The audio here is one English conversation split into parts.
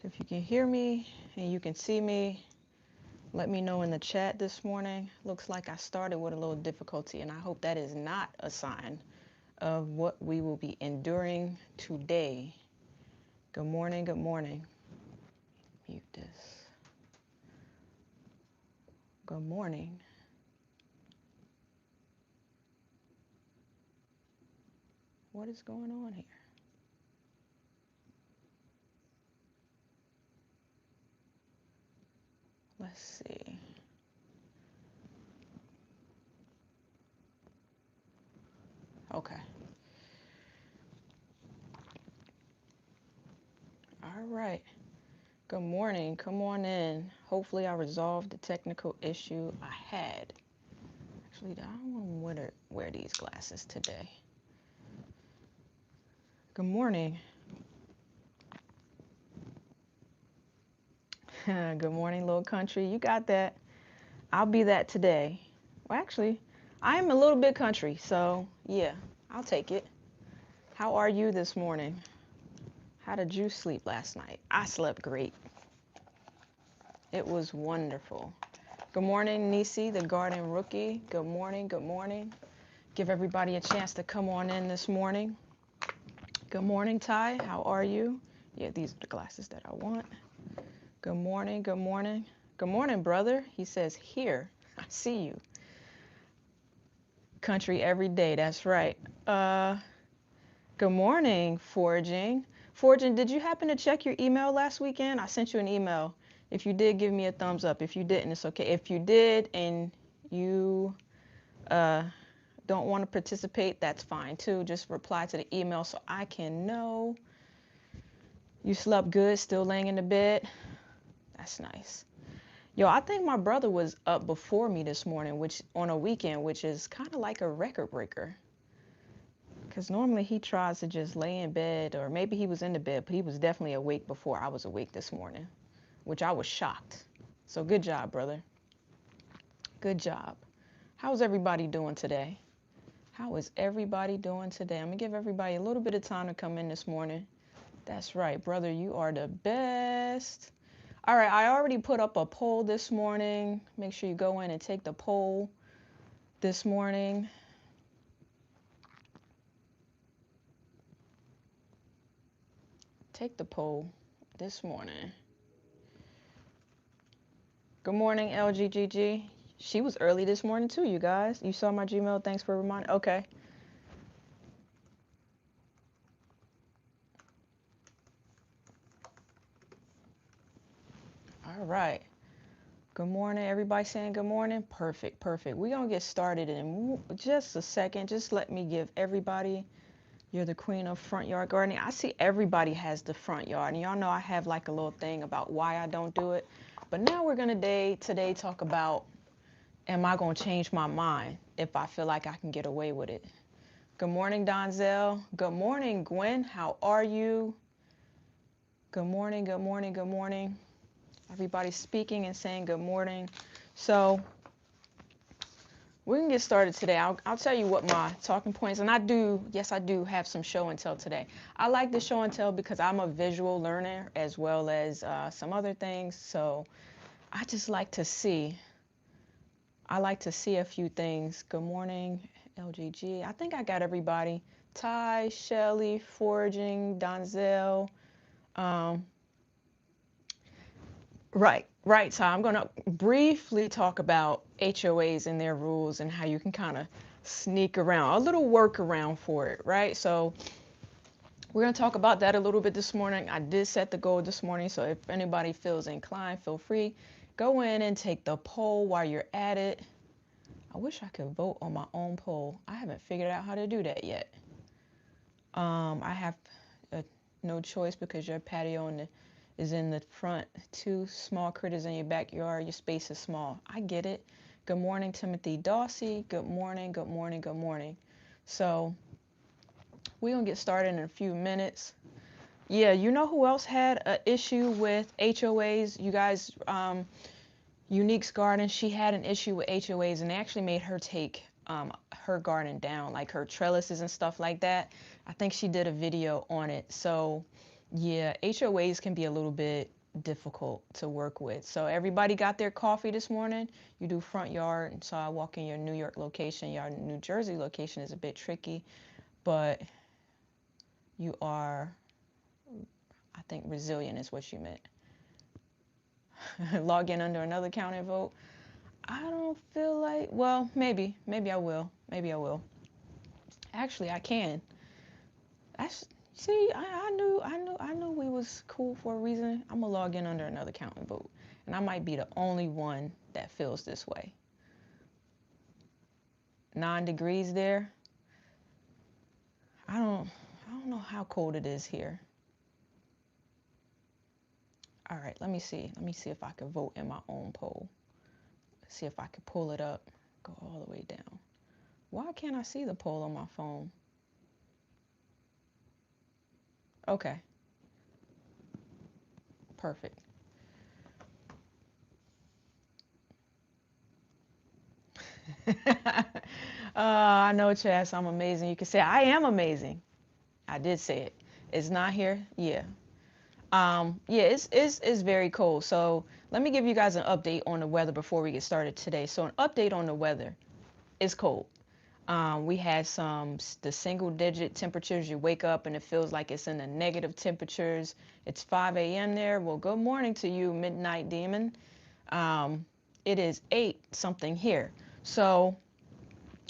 If you can hear me and you can see me, let me know in the chat this morning. Looks like I started with a little difficulty, and I hope that is not a sign of what we will be enduring today. Good morning, good morning. Mute this. Good morning. What is going on here? Let's see. Okay. All right. Good morning. Come on in. Hopefully I resolved the technical issue I had. Actually, I don't want to wear these glasses today. Good morning. Good morning, little country. You got that. I'll be that today. Well, actually, I am a little bit country, so yeah, I'll take it. How are you this morning? How did you sleep last night? I slept great. It was wonderful. Good morning, Nisi, the garden rookie. Good morning, good morning. Give everybody a chance to come on in this morning. Good morning, Ty. How are you? Yeah, these are the glasses that I want. Good morning, good morning. Good morning, brother. He says, here, I see you. Country every day, that's right. Good morning, Foraging. Foraging, did you happen to check your email last weekend? I sent you an email. If you did, give me a thumbs up. If you didn't, it's okay. If you did and you don't want to participate, that's fine too. Just reply to the email so I can know you slept good, still laying in the bed. That's nice. Yo, I think my brother was up before me this morning, which on a weekend, which is kind of like a record breaker. Because normally he tries to just lay in bed, or maybe he was in the bed, but he was definitely awake before I was awake this morning, which I was shocked. So good job, brother. Good job. How's everybody doing today? How is everybody doing today? I'm going to give everybody a little bit of time to come in this morning. That's right, brother. You are the best. All right, I already put up a poll this morning. Make sure you go in and take the poll this morning. Take the poll this morning. Good morning, LGGG. She was early this morning too, you guys. You saw my Gmail. Thanks for reminding. Okay. All right. Good morning. Everybody saying good morning? Perfect, perfect. We're going to get started in just a second. Just let me give everybody, you're the queen of front yard gardening. I see everybody has the front yard. And y'all know I have like a little thing about why I don't do it. But now we're going to today talk about, am I going to change my mind if I feel like I can get away with it? Good morning, Donzel. Good morning, Gwen. How are you? Good morning, good morning, good morning. Everybody's speaking and saying good morning. So we can get started today. I'll tell you what my talking points, and I do have some show and tell today. I like the show and tell because I'm a visual learner as well as some other things. So I just like to see. I like to see a few things. Good morning, LGG. I think I got everybody. Ty, Shelly, Foraging, Donzel. Right. So I'm going to briefly talk about HOAs and their rules and how you can kind of sneak around, a little workaround for it, right? So we're going to talk about that a little bit this morning. I did set the goal this morning, so if anybody feels inclined, feel free. Go in and take the poll while you're at it. I wish I could vote on my own poll. I haven't figured out how to do that yet. I have no choice because your patio is in the front. 2 small critters in your backyard. Your space is small. I get it. Good morning, Timothy Dawsey. Good morning, good morning, good morning. So we're going to get started in a few minutes. Yeah, you know who else had an issue with HOAs? You guys, Unique's Garden, she had an issue with HOAs, and they actually made her take her garden down, like her trellises and stuff like that. I think she did a video on it. So yeah, HOAs can be a little bit difficult to work with. So everybody got their coffee this morning. You do front yard, and so I walk in your New York location. Your New Jersey location is a bit tricky, but you are, I think, resilient is what you meant. Log in under another account and vote. I don't feel like, well, maybe I will. Maybe I will. Actually, I can. That's, see, I knew we was cool for a reason. I'm gonna log in under another account and vote, and I might be the only one that feels this way. 9 degrees there. I don't know how cold it is here. All right, let me see. Let me see if I can vote in my own poll. See if I can pull it up. Go all the way down. Why can't I see the poll on my phone? Okay. Perfect. I know, Chas, I'm amazing. You can say I am amazing. I did say it. It's not here. Yeah. Yeah, it's very cold. So let me give you guys an update on the weather before we get started today. So an update on the weather. It's cold. We had the single digit temperatures. You wake up and it feels like it's in the negative temperatures. It's 5 a.m. there. Well, good morning to you, Midnight Demon. It is 8 something here. So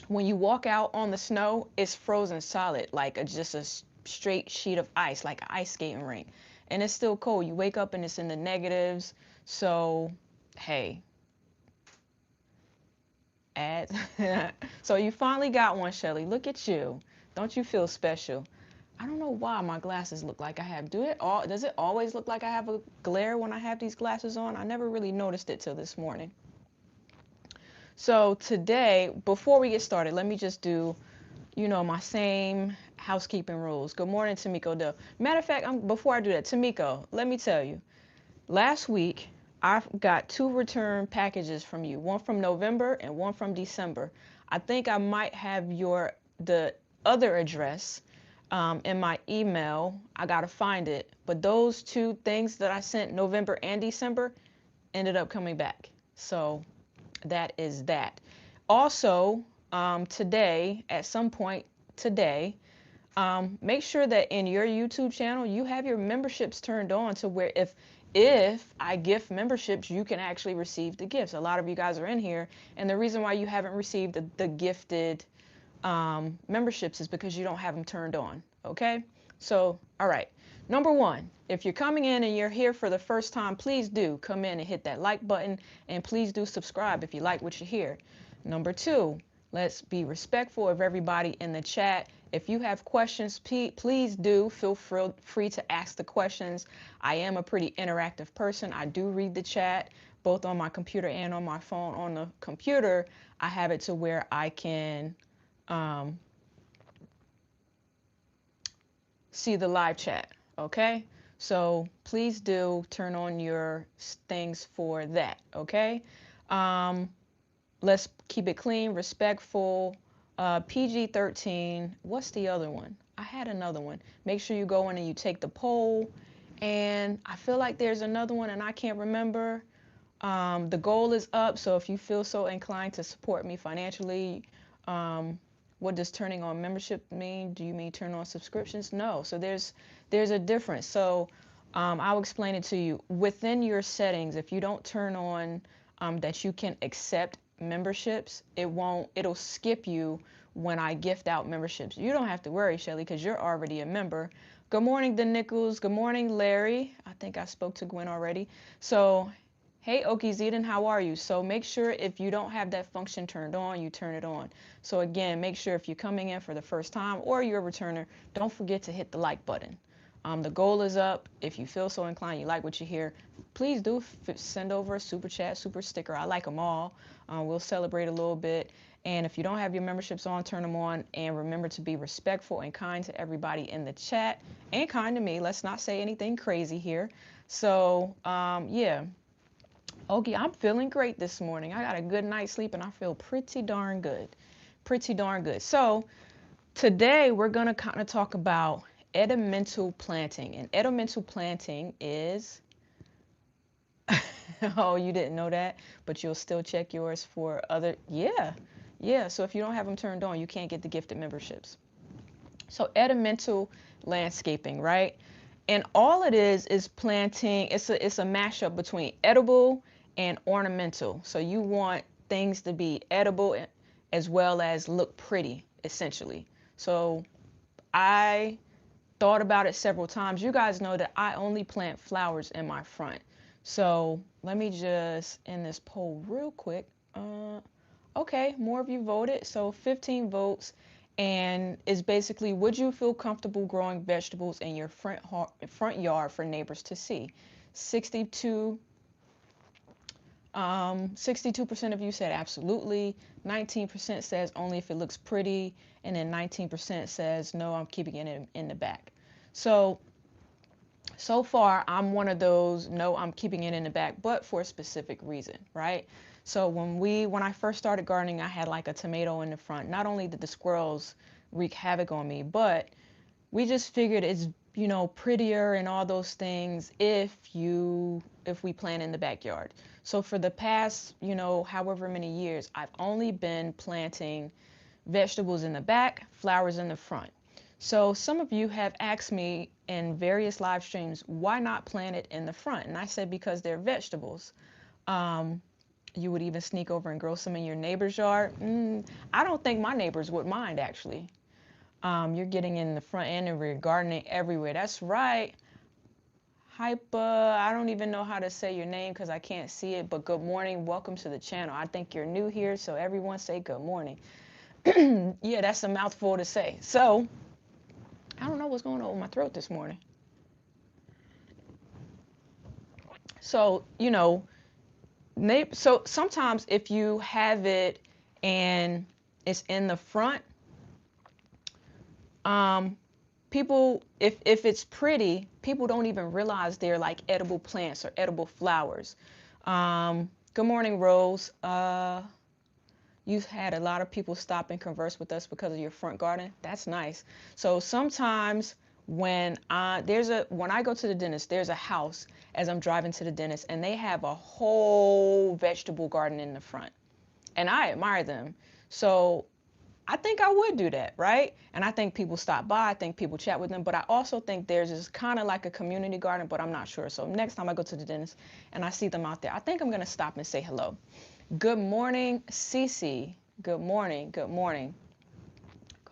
when you walk out on the snow, it's frozen solid, like just a straight sheet of ice, like an ice skating rink. And it's still cold. You wake up and it's in the negatives. So, hey, ads. So you finally got one, Shelly. Look at you. Don't you feel special? I don't know why my glasses look like I have. Does it always look like I have a glare when I have these glasses on? I never really noticed it till this morning. So today, before we get started, let me just do, my same housekeeping rules. Good morning, Tamiko Doe. Matter of fact, before I do that, Tamiko, let me tell you, last week, I got 2 return packages from you, one from November and one from December. I think I might have the other address in my email. I got to find it. But those 2 things that I sent November and December ended up coming back. So that is that. Also, today, at some point today, make sure that in your YouTube channel, you have your memberships turned on to where if I gift memberships, you can actually receive the gifts. A lot of you guys are in here, and the reason why you haven't received the gifted memberships is because you don't have them turned on. Okay? So, all right. Number 1, if you're coming in and you're here for the first time, please do come in and hit that like button, and please do subscribe if you like what you hear. Number 2, let's be respectful of everybody in the chat. If you have questions, please do feel free to ask the questions. I am a pretty interactive person. I do read the chat both on my computer and on my phone. On the computer, I have it to where I can see the live chat. Okay? So please do turn on your things for that. Okay? Let's keep it clean, respectful. PG-13. What's the other one? I had another one. Make sure you go in and you take the poll. And I feel like there's another one and I can't remember. The goal is up, so if you feel so inclined to support me financially, what does turning on membership mean? Do you mean turn on subscriptions? No. So there's a difference. So I'll explain it to you. Within your settings, if you don't turn on that you can accept memberships, it'll skip you when I gift out memberships. You don't have to worry, Shelly, because you're already a member. Good morning, the Nichols. Good morning, Larry. I think I spoke to Gwen already. So, hey, Okie Zedon, how are you? So make sure if you don't have that function turned on, you turn it on. So again, make sure if you're coming in for the first time or you're a returner, don't forget to hit the like button. The goal is up. If you feel so inclined, you like what you hear, please do send over a super chat, super sticker. I like them all. We'll celebrate a little bit. And if you don't have your memberships on, turn them on. And remember to be respectful and kind to everybody in the chat and kind to me. Let's not say anything crazy here. So, yeah. Okay, I'm feeling great this morning. I got a good night's sleep and I feel pretty darn good. Pretty darn good. So today we're going to kind of talk about edimental planting. And edimental planting is Oh, you didn't know that, but you'll still check yours for other, yeah, yeah. So if you don't have them turned on, you can't get the gifted memberships. So edimental landscaping, right? And all it is planting. It's a mashup between edible and ornamental. So you want things to be edible as well as look pretty, essentially. So I thought about it several times. You guys know that I only plant flowers in my front. So let me just end this poll real quick. Okay, more of you voted. So 15 votes. And it's basically, would you feel comfortable growing vegetables in your front yard for neighbors to see? 62 62% of you said absolutely. 19% says only if it looks pretty, and then 19% says no, I'm keeping it in the back. So far, I'm one of those, no, I'm keeping it in the back, but for a specific reason, right? So when I first started gardening, I had like a tomato in the front. Not only did the squirrels wreak havoc on me, but we just figured it's, prettier and all those things if we plant in the backyard. So for the past, however many years, I've only been planting vegetables in the back, flowers in the front. So some of you have asked me in various live streams, why not plant it in the front? And I said, because they're vegetables. You would even sneak over and grow some in your neighbor's yard. I don't think my neighbors would mind, actually. You're getting in the front and the rear, gardening everywhere. That's right. I don't even know how to say your name because I can't see it, but good morning. Welcome to the channel. I think you're new here, so everyone say good morning. Yeah, that's a mouthful to say. So, I don't know what's going on with my throat this morning. So, so sometimes if you have it and it's in the front, people, if it's pretty, people don't even realize they're like edible plants or edible flowers. Good morning, Rose. You've had a lot of people stop and converse with us because of your front garden. That's nice. So sometimes when I go to the dentist, there's a house as I'm driving to the dentist, and they have a whole vegetable garden in the front, and I admire them. So I think I would do that, right? And I think people stop by. I think people chat with them. But I also think theirs is kind of like a community garden, but I'm not sure. So next time I go to the dentist and I see them out there, I think I'm going to stop and say hello. Good morning, Cece. Good morning. Good morning.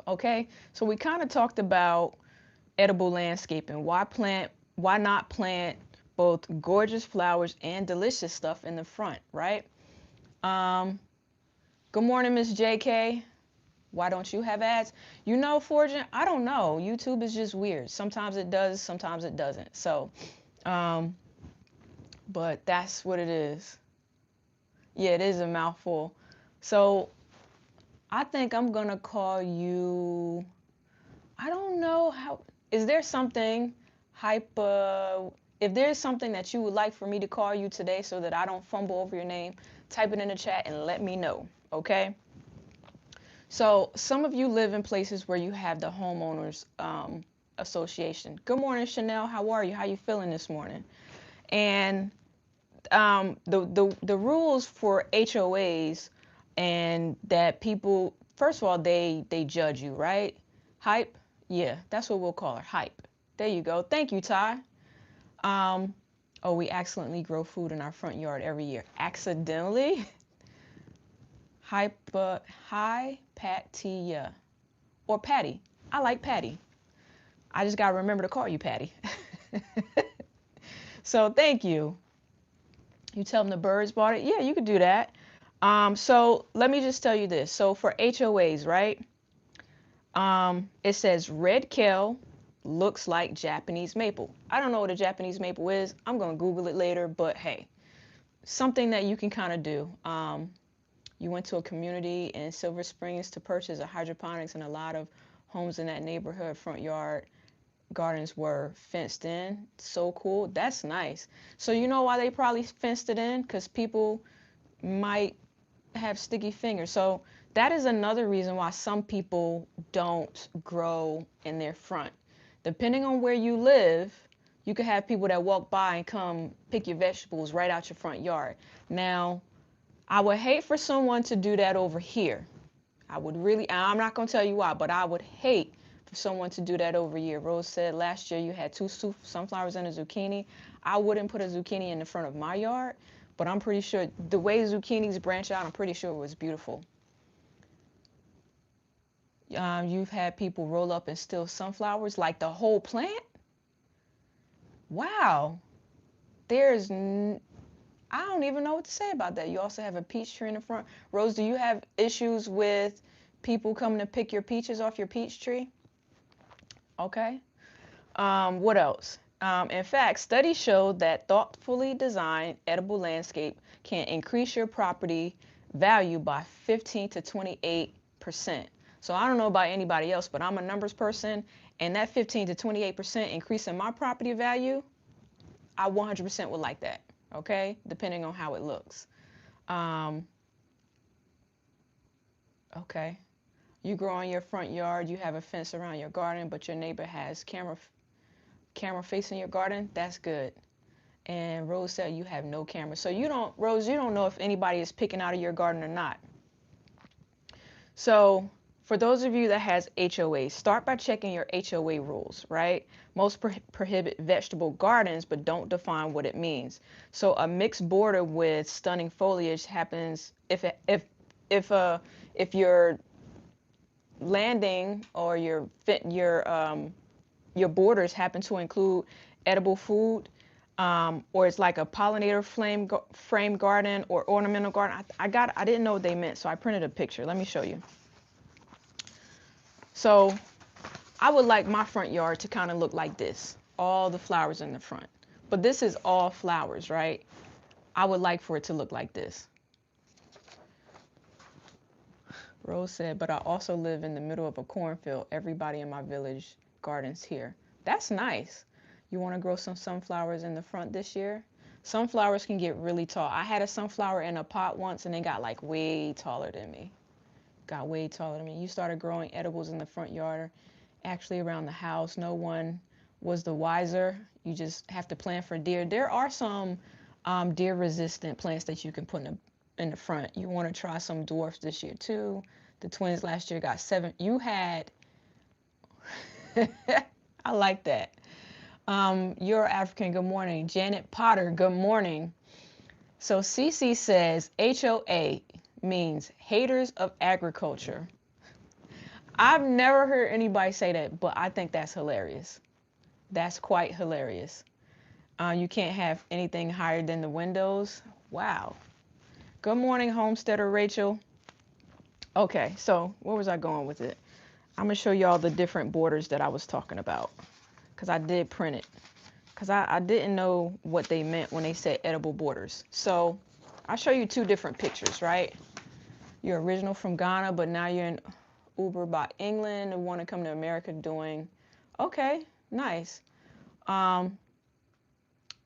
Okay, so we kind of talked about edible landscaping. Why not plant both gorgeous flowers and delicious stuff in the front, right? Good morning, Miss JK. Why don't you have ads? Fortune, I don't know. YouTube is just weird. Sometimes it does, sometimes it doesn't. So, but that's what it is. Yeah, it is a mouthful. So I think I'm gonna call you, I don't know how, is there something if there's something that you would like for me to call you today so that I don't fumble over your name, type it in the chat and let me know, okay? So some of you live in places where you have the homeowners association. Good morning, Chanel. How are you? How you feeling this morning? And the rules for HOAs, and that people, first of all, they judge you, right? Hype, yeah, that's what we'll call her, hype. There you go. Thank you, Ty. Oh, we accidentally grow food in our front yard every year. Accidentally? Hypatia. Or Patty. I like Patty. I just got to remember to call you Patty. So thank you. You tell them the birds bought it? Yeah, you could do that. So let me just tell you this. So for HOAs, right? It says red kale looks like Japanese maple. I don't know what a Japanese maple is. I'm going to Google it later, but hey, something that you can kind of do. You went to a community in Silver Springs to purchase a hydroponics, and a lot of homes in that neighborhood front yard gardens were fenced in. So cool. That's nice. So you know why they probably fenced it in? Because people might have sticky fingers. So that is another reason why some people don't grow in their front. Depending on where you live, You could have people that walk by and come pick your vegetables right out your front yard. Now, I would hate for someone to do that over here. I would really, I'm not going to tell you why, but I would hate for someone to do that over here. Rose said last year you had two sunflowers and a zucchini. I wouldn't put a zucchini in the front of my yard, but I'm pretty sure the way zucchinis branch out, I'm pretty sure it was beautiful. You've had people roll up and steal sunflowers, like the whole plant? Wow. There's, I don't even know what to say about that. You also have a peach tree in the front. Rose, do you have issues with people coming to pick your peaches off your peach tree? Okay. What else? In fact, studies show that thoughtfully designed edible landscape can increase your property value by 15 to 28%. So I don't know about anybody else, but I'm a numbers person, and that 15 to 28% increase in my property value, I 100% would like that. Okay, depending on how it looks. Okay. You grow in your front yard, you have a fence around your garden, but your neighbor has camera facing your garden. That's good. And Rose said you have no camera. So you don't, Rose, you don't know if anybody is picking out of your garden or not. So for those of you that has HOA, start by checking your HOA rules, right? Most prohibit vegetable gardens, but don't define what it means. So a mixed border with stunning foliage happens if your landing or your borders happen to include edible food, or it's like a pollinator frame garden or ornamental garden. I didn't know what they meant, so I printed a picture. Let me show you. So I would like my front yard to kind of look like this. All the flowers in the front. But this is all flowers, right? I would like for it to look like this. Rose said, but I also live in the middle of a cornfield. Everybody in my village gardens here. That's nice. You want to grow some sunflowers in the front this year? Sunflowers can get really tall. I had a sunflower in a pot once and they got like way taller than me. Got way taller than me. You started growing edibles in the front yard, actually around the house. No one was the wiser. You just have to plan for deer. There are some deer resistant plants that you can put in the front. You want to try some dwarfs this year too. The twins last year got 7. You had, I like that. You're African, good morning. Janet Potter, good morning. So Cece says HOA means haters of agriculture. I've never heard anybody say that, but I think that's hilarious. That's quite hilarious. You can't have anything higher than the windows. Wow. Good morning, homesteader Rachel. Okay, so where was I going with it? I'm going to show y'all the different borders that I was talking about, because I did print it. Because I didn't know what they meant when they said edible borders. So I'll show you 2 different pictures, right? You're original from Ghana, but now you're in Uber by England and want to come to America doing, okay, nice.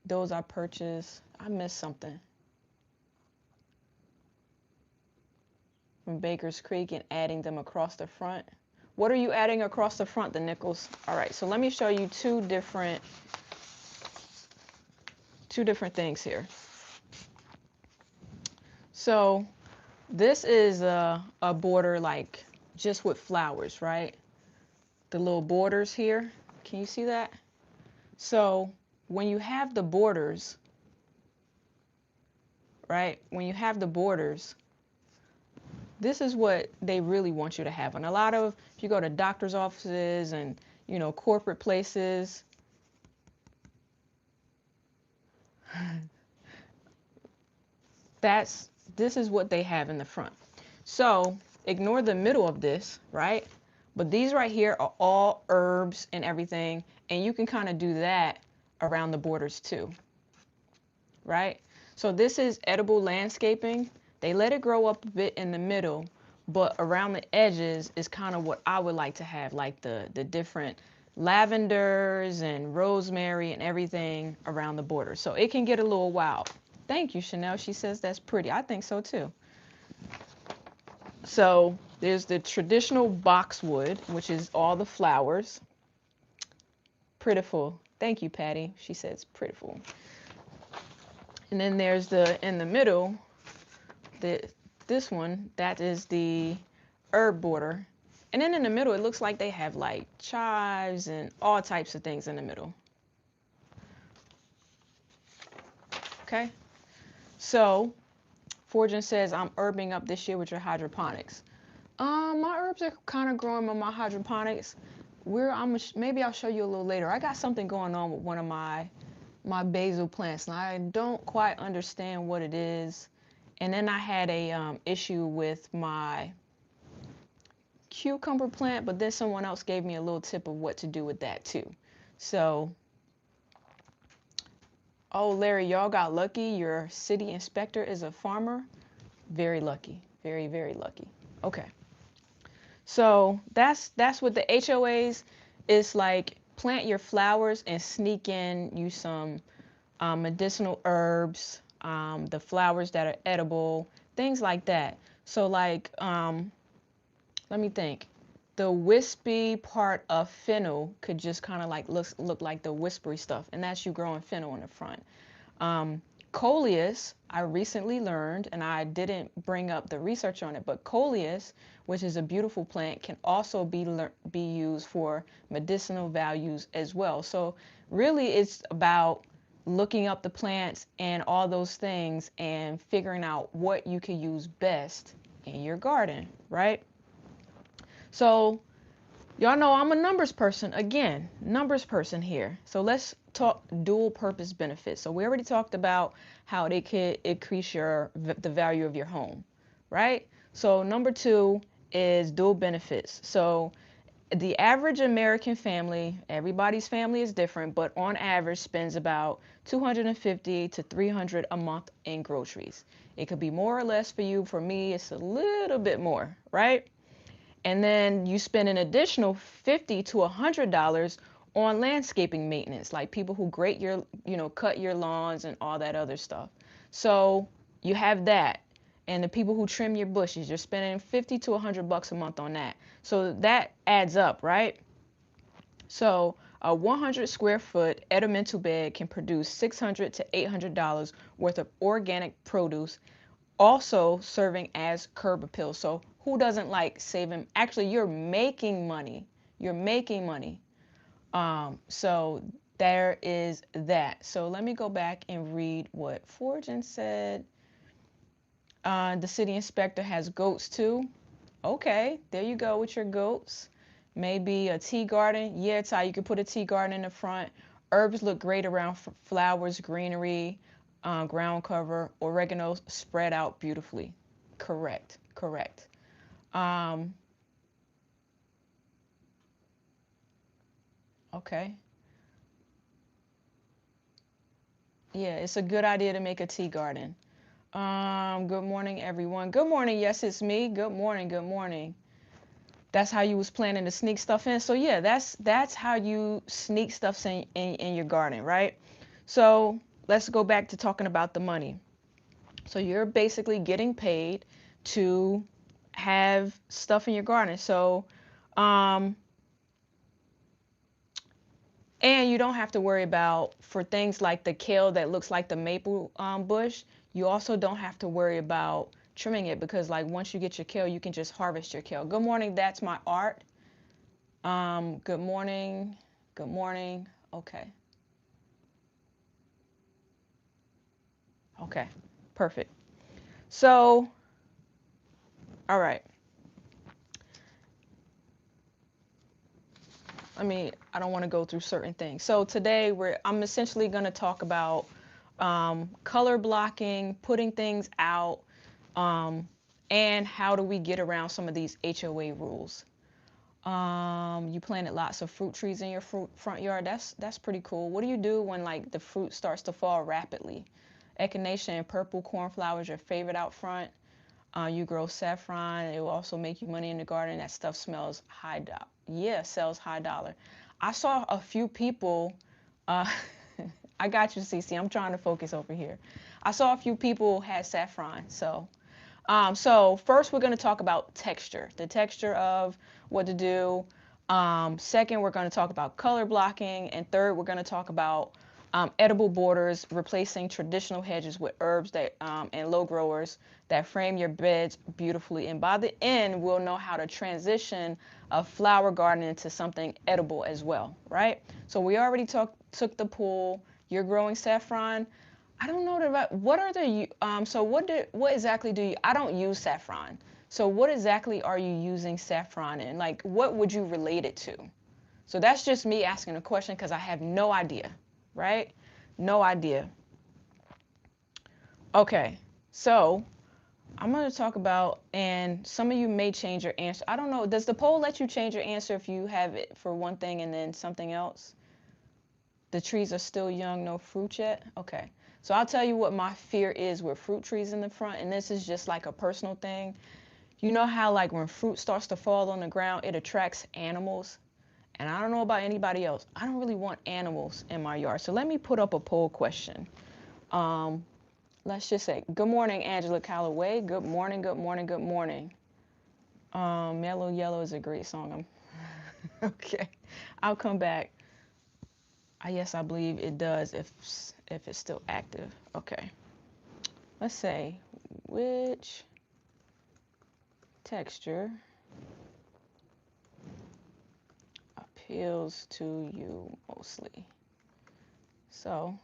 Those I purchased, I missed something. From Baker's Creek and adding them across the front. What are you adding across the front, the nickels? All right, so let me show you two different things here. So this is a border like just with flowers, right? The little borders here. Can you see that? So when you have the borders, right? When you have the borders, this is what they really want you to have. And a lot of, if you go to doctor's offices and, you know, corporate places, this is what they have in the front. So ignore the middle of this, right? But these right here are all herbs and everything. And you can kind of do that around the borders too, right? So this is edible landscaping. They let it grow up a bit in the middle, but around the edges is kind of what I would like to have, like the different lavenders and rosemary and everything around the border. So it can get a little wild. Thank you, Chanel. She says that's pretty. I think so too. So there's the traditional boxwood, which is all the flowers. Prettiful. Thank you, Patty. She said it's prettiful. And then there's in the middle, this one, that is the herb border. And then in the middle, it looks like they have like chives and all types of things in the middle. Okay. So Fortune says, I'm herbing up this year with your hydroponics. My herbs are kind of growing with my hydroponics. Maybe I'll show you a little later. I got something going on with one of my basil plants, and I don't quite understand what it is. And then I had a issue with my cucumber plant, but then someone else gave me a little tip of what to do with that too. So, oh, Larry, y'all got lucky. Your city inspector is a farmer. Very lucky. Very, very lucky. Okay. So that's what the HOAs is like. Plant your flowers and sneak in you some medicinal herbs, the flowers that are edible, things like that. So like, let me think. The wispy part of fennel could just kind of like look like the whispery stuff, and that's you growing fennel in the front. Coleus, I recently learned, and I didn't bring up the research on it, but Coleus, which is a beautiful plant, can also be used for medicinal values as well. So really it's about looking up the plants and all those things and figuring out what you can use best in your garden, right? So y'all know I'm a numbers person. Again, numbers person here. So let's talk dual purpose benefits. So we already talked about how they could increase the value of your home, right? So number 2 is dual benefits. So the average American family, everybody's family is different, but on average spends about $250 to $300 a month in groceries. It could be more or less for you. For me, it's a little bit more, right? And then you spend an additional $50 to $100 on landscaping maintenance, like people who cut your lawns and all that other stuff. So you have that. And the people who trim your bushes, you're spending 50 to $100 a month on that. So that adds up, right? So a 100 square foot ornamental bed can produce $600 to $800 worth of organic produce, also serving as curb appeal. So who doesn't like saving? Actually, you're making money. You're making money. So there is that. So let me go back and read what Fortune said. The city inspector has goats too. Okay, there you go with your goats. Maybe a tea garden. Yeah, Ty, you could put a tea garden in the front. Herbs look great around flowers, greenery, ground cover. Oregano spread out beautifully. Correct, correct. Okay. Yeah, it's a good idea to make a tea garden. Good morning, everyone. Good morning. Yes, it's me. Good morning. Good morning. That's how you was planning to sneak stuff in. So yeah, that's how you sneak stuff in your garden, right? So let's go back to talking about the money. So you're basically getting paid to have stuff in your garden. So, and you don't have to worry about for things like the kale that looks like the maple bush. You also don't have to worry about trimming it because like once you get your kale, you can just harvest your kale. Good morning. That's my art. Good morning. Good morning. Okay. Okay. Perfect. So, all right. I don't want to go through certain things. So today I'm essentially going to talk about color blocking, putting things out, and how do we get around some of these HOA rules. You planted lots of fruit trees in your front yard. That's pretty cool. What do you do when like the fruit starts to fall rapidly? Echinacea and purple cornflowers your favorite out front. You grow saffron. It will also make you money in the garden. That stuff smells high dollar. Yeah, sells high dollar. I saw a few people. Uh, I got you, Cece. I'm trying to focus over here. I saw a few people had saffron. So first we're going to talk about texture. The texture of what to do. Second, we're going to talk about color blocking. And third, we're going to talk about edible borders, replacing traditional hedges with herbs that and low growers that frame your beds beautifully. And by the end, we'll know how to transition a flower garden into something edible as well, right? So we already took the poll. You're growing saffron. I don't know about what are the so what exactly do you? I don't use saffron. So what exactly are you using saffron in? Like what would you relate it to? So that's just me asking a question because I have no idea, right? No idea. Okay, so I'm going to talk about, and some of you may change your answer. I don't know. Does the poll let you change your answer if you have it for one thing and then something else? The trees are still young, no fruit yet? Okay. So I'll tell you what my fear is with fruit trees in the front, and this is just like a personal thing. You know how like when fruit starts to fall on the ground, it attracts animals? And I don't know about anybody else. I don't really want animals in my yard. So let me put up a poll question. Um, let's just say, good morning, Angela Calloway. Good morning, good morning, good morning. Mellow Yellow is a great song. Okay, I'll come back. Yes, I believe it does if it's still active. Okay. Let's say which texture appeals to you mostly. So,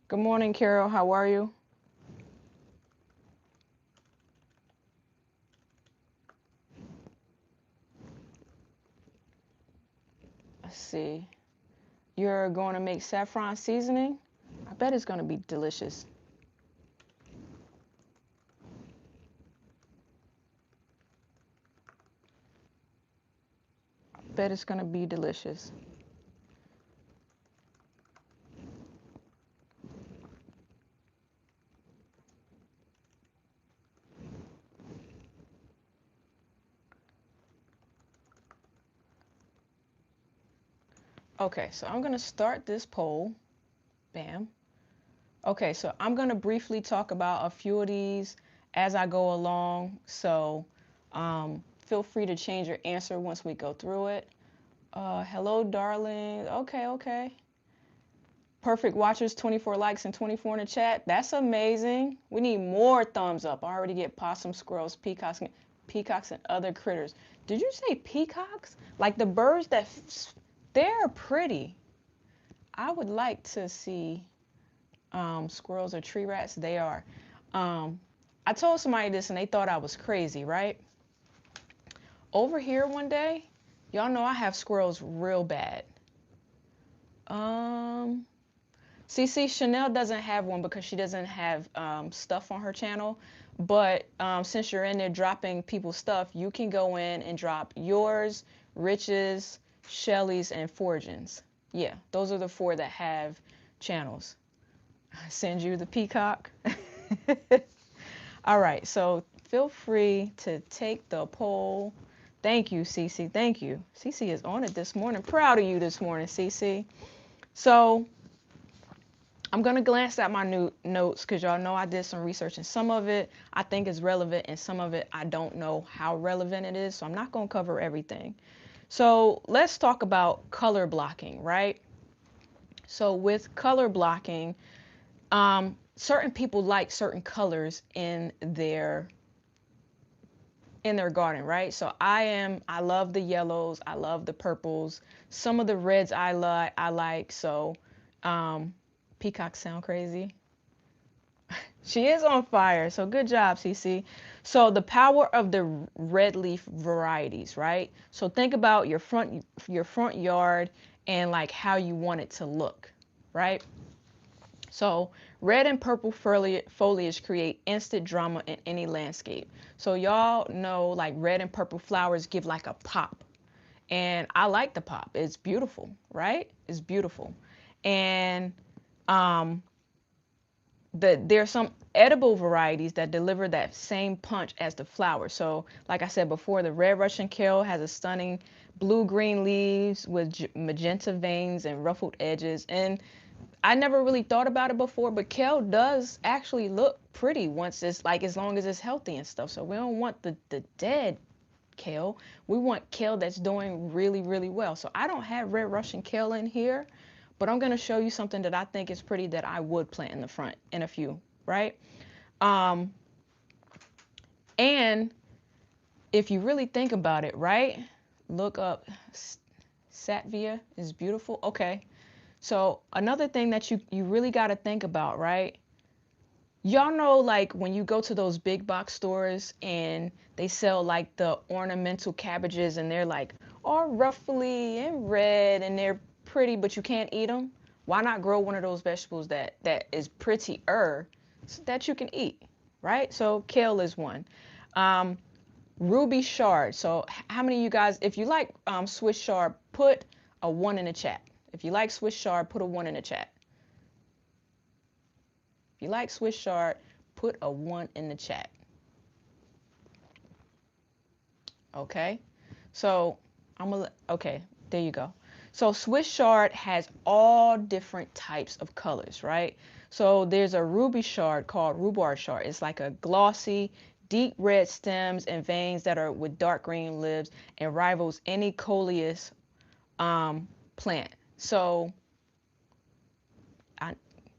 good morning, Carol. How are you? Let's see. You're going to make saffron seasoning? I bet it's going to be delicious. I bet it's going to be delicious. Okay, so I'm going to start this poll. Bam. Okay, so I'm going to briefly talk about a few of these as I go along. So feel free to change your answer once we go through it. Hello, darling. Okay, okay. Perfect watchers, 24 likes and 24 in the chat. That's amazing. We need more thumbs up. I already get possums, squirrels, peacocks, and other critters. Did you say peacocks? Like the birds that, they're pretty. I would like to see squirrels or tree rats. They are. I told somebody this and they thought I was crazy, right? Over here one day, y'all know I have squirrels real bad. See, Chanel doesn't have one because she doesn't have stuff on her channel. But since you're in there dropping people's stuff, you can go in and drop yours, Rich's, Shelly's, and Fortune's. Yeah, those are the 4 that have channels. Send you the peacock. All right, so feel free to take the poll. Thank you, Cece. Thank you. Cece is on it this morning. Proud of you this morning, Cece. So I'm going to glance at my new notes because y'all know I did some research and some of it I think is relevant and some of it I don't know how relevant it is. So I'm not going to cover everything. So let's talk about color blocking, right? So with color blocking, certain people like certain colors in their garden, right? So I love the yellows, I love the purples, some of the reds I like. So peacocks sound crazy. She is on fire. So good job, CC. So the power of the red leaf varieties, right? So think about your front yard and like how you want it to look, right? So red and purple foliage create instant drama in any landscape. So y'all know like red and purple flowers give like a pop. And I like the pop. It's beautiful, right? It's beautiful. And there's some edible varieties that deliver that same punch as the flower. So like I said before, the red Russian kale has a stunning blue-green leaves with magenta veins and ruffled edges. And I never really thought about it before, but kale does actually look pretty once it's like, as long as it's healthy and stuff. So we don't want the dead kale. We want kale that's doing really, really well. So I don't have red Russian kale in here, but I'm going to show you something that I think is pretty that I would plant in the front in a few, right? Um, and if you really think about it, right? Look up Satvia is beautiful. Okay. So another thing that you really got to think about, right? Y'all know, like, when you go to those big box stores and they sell like the ornamental cabbages and they're like all ruffly and red and they're pretty, but you can't eat them. Why not grow one of those vegetables that is prettier so that you can eat, right? So kale is one. Ruby chard. So how many of you guys, if you like Swiss chard, put a 1 in the chat. If you like Swiss chard, put a 1 in the chat. If you like Swiss chard, put a 1 in the chat. Okay. So okay, there you go. So Swiss chard has all different types of colors, right? So there's a ruby chard called rhubarb chard. It's like a glossy, deep red stems and veins that are with dark green leaves and rivals any coleus plant. So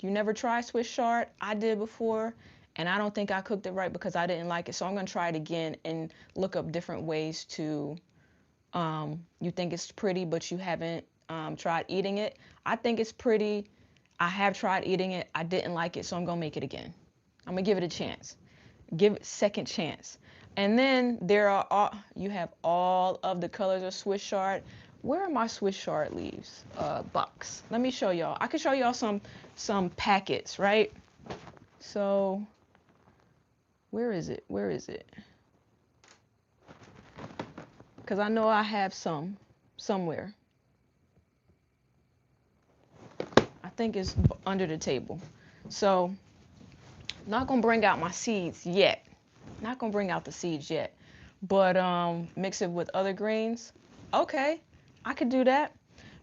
you never tried Swiss chard? I did before, and I don't think I cooked it right because I didn't like it. So I'm going to try it again and look up different ways to, you think it's pretty, but you haven't tried eating it. I think it's pretty. I have tried eating it. I didn't like it, so I'm going to make it again. I'm going to give it a chance. Give it second chance. And then you have all of the colors of Swiss chard. Where are my Swiss chard leaves? Box. Let me show y'all. I can show y'all some packets, right? So where is it? Where is it? Because I know I have some somewhere. I think it's under the table. So I'm not gonna bring out my seeds yet. Not gonna bring out the seeds yet. But mix it with other greens. Okay, I could do that.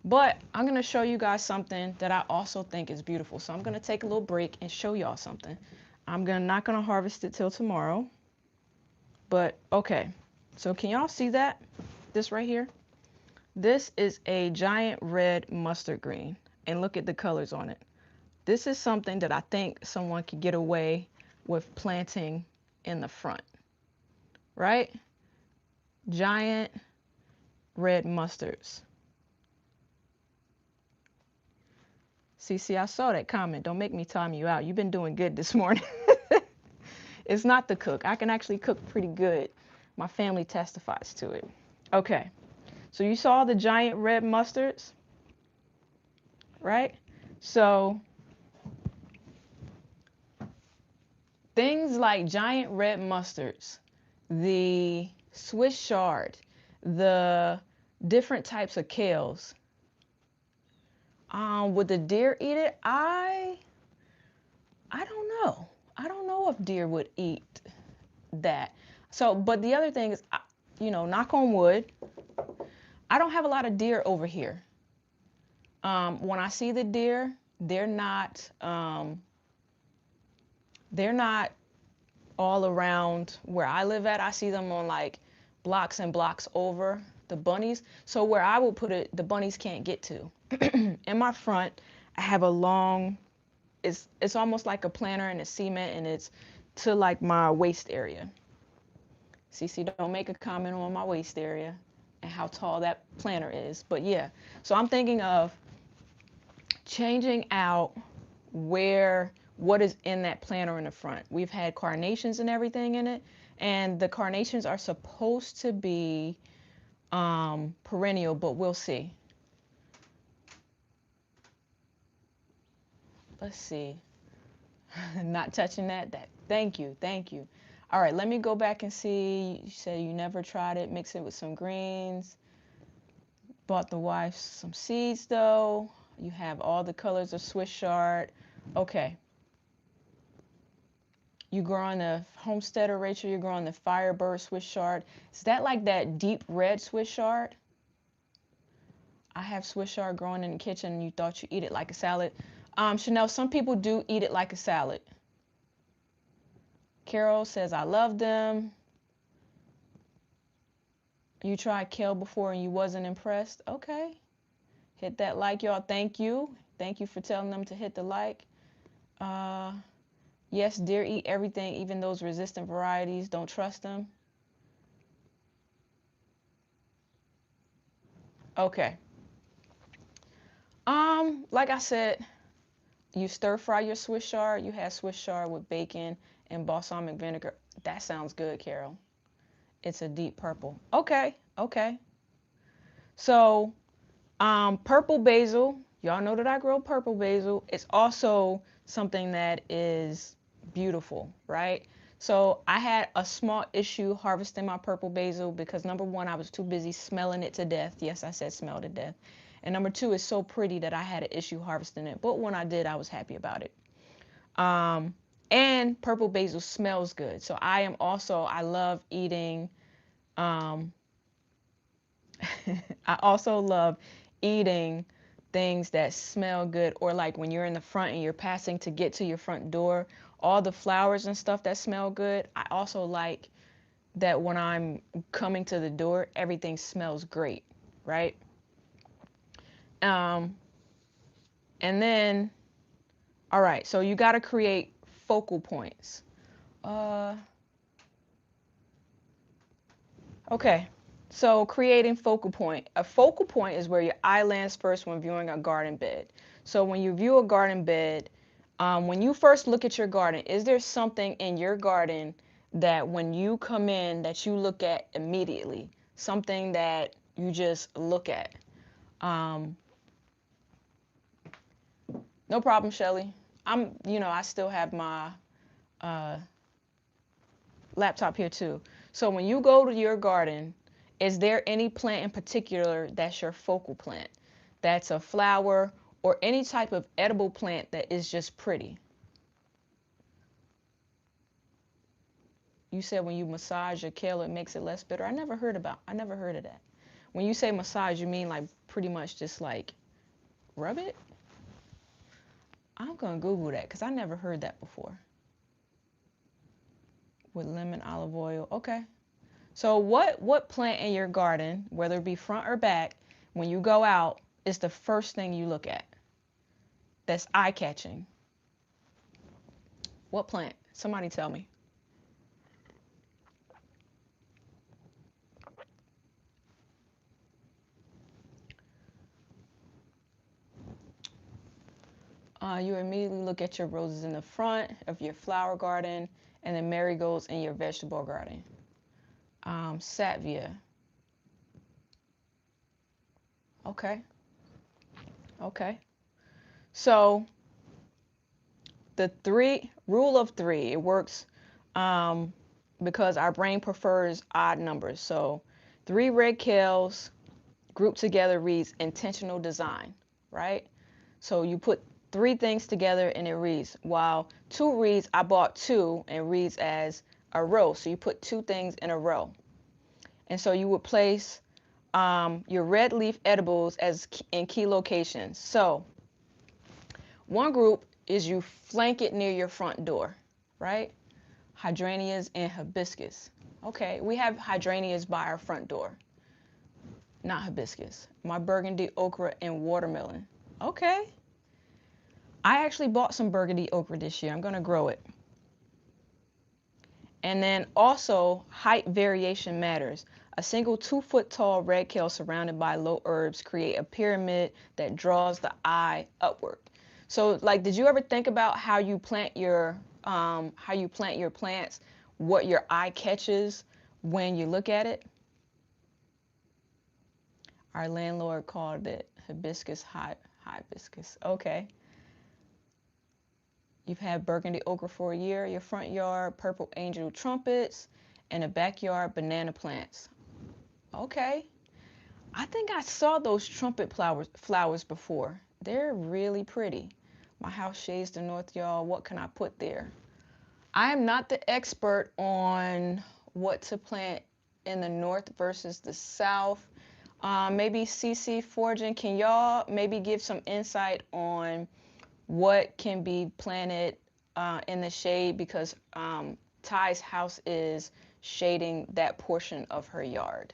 But I'm gonna show you guys something that I also think is beautiful. So I'm gonna take a little break and show y'all something. Not gonna harvest it till tomorrow. But okay, so can y'all see that? This right here? This is a giant red mustard green. And look at the colors on it. This is something that I think someone could get away with planting in the front. Right? Giant red mustards. CC, I saw that comment. Don't make me time you out. You've been doing good this morning. It's not the cook. I can actually cook pretty good. My family testifies to it. Okay. So you saw the giant red mustards, right? So things like giant red mustards, the Swiss chard, the different types of kales. Would the deer eat it? I don't know. I don't know if deer would eat that. So, but the other thing is, knock on wood, I don't have a lot of deer over here. When I see the deer, they're not all around where I live at. I see them on like blocks and blocks over the bunnies. So where I will put it, the bunnies can't get to. In my front, I have a long, it's almost like a planter and a cement, and it's to like my waist area. CC, don't make a comment on my waist area and how tall that planter is. But yeah, so I'm thinking of changing out what is in that planter in the front. We've had carnations and everything in it, and the carnations are supposed to be perennial, but we'll see. Let's see. Not touching that. Thank you. All right, let me go back and see. You said you never tried it. Mix it with some greens. Bought the wife some seeds though. You have all the colors of Swiss chard. Okay. You growing the homesteader, Rachel? You're growing the Firebird Swiss chard. Is that like that deep red Swiss chard? I have Swiss chard growing in the kitchen and you thought you eat it like a salad. Chanel, some people do eat it like a salad. Carol says, I love them. You tried kale before and you wasn't impressed. Okay. Hit that like, y'all. Thank you. Thank you for telling them to hit the like. Yes, deer eat everything, even those resistant varieties. Don't trust them. Okay. Like I said, you stir fry your Swiss chard. You have Swiss chard with bacon and balsamic vinegar. That sounds good, Carol. It's a deep purple. Okay, okay. So, purple basil. Y'all know that I grow purple basil. It's also something that is beautiful, right? So I had a small issue harvesting my purple basil because number one, I was too busy smelling it to death. Yes, I said smell to death. And number two, it's so pretty that I had an issue harvesting it. But when I did, I was happy about it. Um, and purple basil smells good. So I love eating, um, I also love eating things that smell good, or like when you're in the front and you're passing to get to your front door, all the flowers and stuff that smell good. I also like that when I'm coming to the door, everything smells great, right? Um, and then, all right, so you got to create focal points. Uh, okay, so creating focal point. A focal point is where your eye lands first when viewing a garden bed. So when you view a garden bed, when you first look at your garden, is there something in your garden that when you come in that you look at immediately? Something that you just look at? Um, no problem, Shelly. I still have my uh, laptop here too. So when you go to your garden, is there any plant in particular that's your focal plant? That's a flower or any type of edible plant that is just pretty? You said when you massage your kale, it makes it less bitter. I never heard of that. When you say massage, you mean like pretty much just like rub it? I'm gonna Google that because I never heard that before. With lemon, olive oil. Okay. So what plant in your garden, whether it be front or back, when you go out, is the first thing you look at? That's eye-catching. What plant? Somebody tell me. You immediately look at your roses in the front of your flower garden and the marigolds in your vegetable garden. Salvia. Okay. Okay. So the rule of three, it works um, because our brain prefers odd numbers. So 3 red kales grouped together reads intentional design, right? So you put 3 things together and it reads, while 2 reads, I bought 2, and reads as a row. So you put 2 things in a row. And so you would place your red leaf edibles in key locations. So one group is you flank it near your front door, right? Hydrangeas and hibiscus. Okay, we have hydrangeas by our front door, not hibiscus. My burgundy okra and watermelon. Okay. I actually bought some burgundy okra this year. I'm going to grow it. And then also, height variation matters. A single 2-foot tall red kale surrounded by low herbs create a pyramid that draws the eye upward. So, like, did you ever think about how you plant your plants, what your eye catches when you look at it? Our landlord called it hibiscus. Okay. You've had burgundy okra for a year, your front yard, purple angel trumpets, and a backyard banana plants. Okay. I think I saw those trumpet flowers before. They're really pretty. My house shades the north, y'all. What can I put there? I am not the expert on what to plant in the north versus the south. Maybe CC Forging, can y'all maybe give some insight on what can be planted in the shade, because Ty's house is shading that portion of her yard.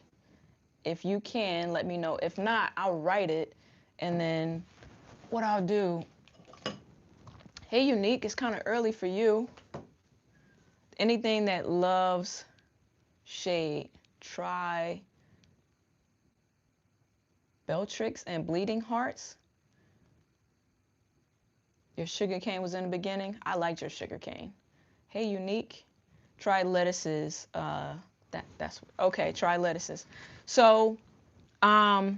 If you can, let me know. If not, I'll write it, and then what I'll do. Hey, Unique, it's kind of early for you. Anything that loves shade, try Beltrix and Bleeding Hearts. Your sugar cane was in the beginning. I liked your sugar cane. Hey, Unique, try lettuces. That's okay. Try lettuces. So, the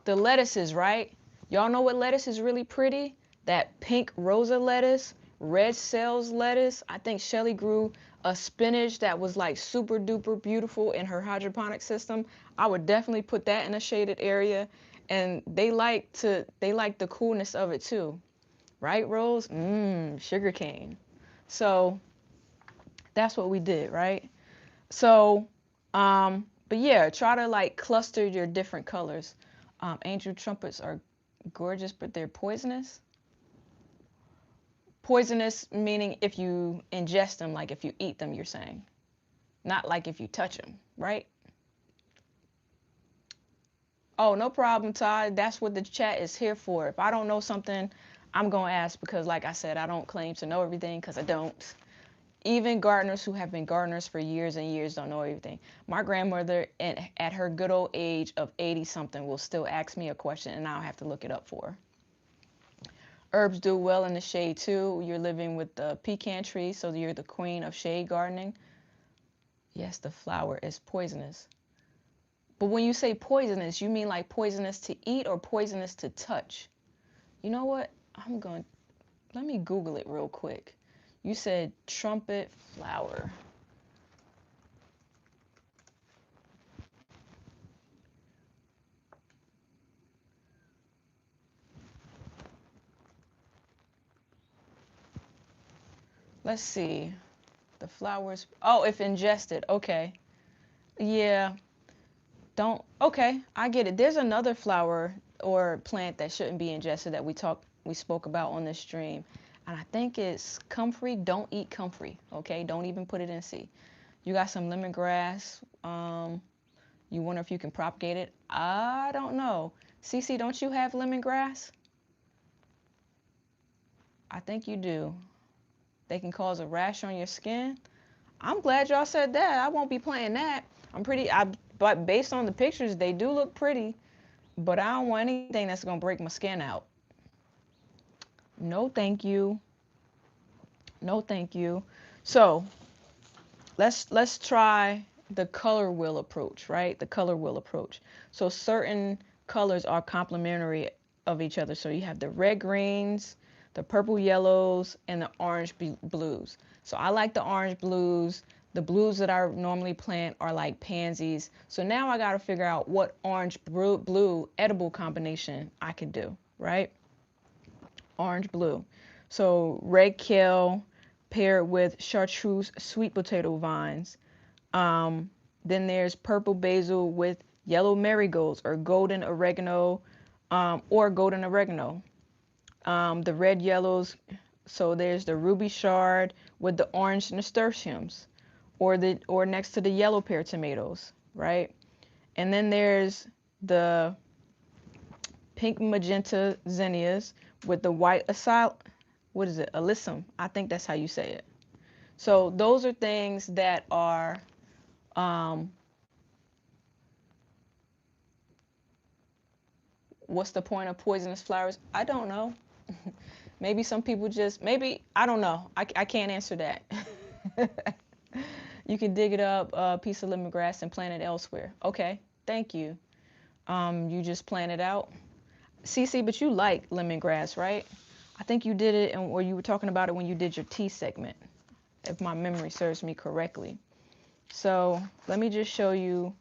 lettuces, right? Y'all know what lettuce is really pretty? That pink rosa lettuce, red sales lettuce. I think Shelly grew a spinach that was like super duper beautiful in her hydroponic system. I would definitely put that in a shaded area, and they like the coolness of it too, right, Rose? Sugar cane. So that's what we did, right? So, but yeah, try to like cluster your different colors. Angel trumpets are gorgeous, but they're poisonous. Poisonous meaning if you ingest them, like if you eat them, you're saying. Not like if you touch them, right? Oh, no problem, Todd. That's what the chat is here for. If I don't know something, I'm going to ask, because like I said, I don't claim to know everything, because I don't. Even gardeners who have been gardeners for years and years don't know everything. My grandmother, at her good old age of 80 something, will still ask me a question, and I'll have to look it up for her. Herbs do well in the shade too. You're living with the pecan tree, so you're the queen of shade gardening. Yes, the flower is poisonous. But when you say poisonous, you mean like poisonous to eat or poisonous to touch? You know what? Let me Google it real quick. You said trumpet flower. Let's see. The flowers. Oh, if ingested. Okay. Yeah. Don't. Okay, I get it. There's another flower or plant that shouldn't be ingested that we spoke about on this stream, and I think it's comfrey. Don't eat comfrey. Okay. Don't even put it in C. You got some lemongrass. You wonder if you can propagate it. I don't know. Cece, don't you have lemongrass? I think you do. They can cause a rash on your skin. I'm glad y'all said that. I won't be playing that. But based on the pictures, they do look pretty. But I don't want anything that's gonna break my skin out. No, thank you. No, thank you. So let's try the color wheel approach, right? The color wheel approach. So certain colors are complementary of each other. So you have the red greens, the purple yellows, and the orange blues. So I like the orange blues. The blues that I normally plant are like pansies. So now I got to figure out what orange blue edible combination I could do, right? Orange blue. So red kale paired with chartreuse sweet potato vines. Then there's purple basil with yellow marigolds or golden oregano, the red yellows. So there's the ruby shard with the orange nasturtiums, or next to the yellow pear tomatoes, right? And then there's the pink magenta zinnias with the white what is it? Alyssum. I think that's how you say it. So those are things that are what's the point of poisonous flowers? I don't know. Maybe some people maybe, I don't know. I can't answer that. You can dig it up, a piece of lemongrass, and plant it elsewhere. Okay, thank you. You just plant it out. Cece, but you like lemongrass, right? I think you did it, or you were talking about it when you did your tea segment, if my memory serves me correctly. So let me just show you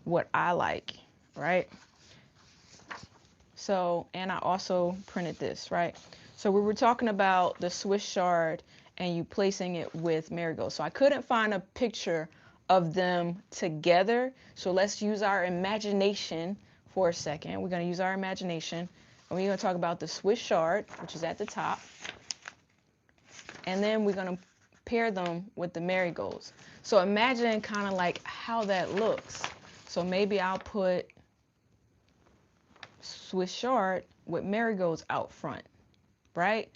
what I like, right? So, and I also printed this, right? So we were talking about the Swiss chard and you placing it with marigold. So I couldn't find a picture of them together. So let's use our imagination for a second. We're going to use our imagination. And we're going to talk about the Swiss chard, which is at the top. And then we're going to pair them with the marigolds. So imagine kind of like how that looks. So maybe I'll put Swiss chard with marigolds out front, right?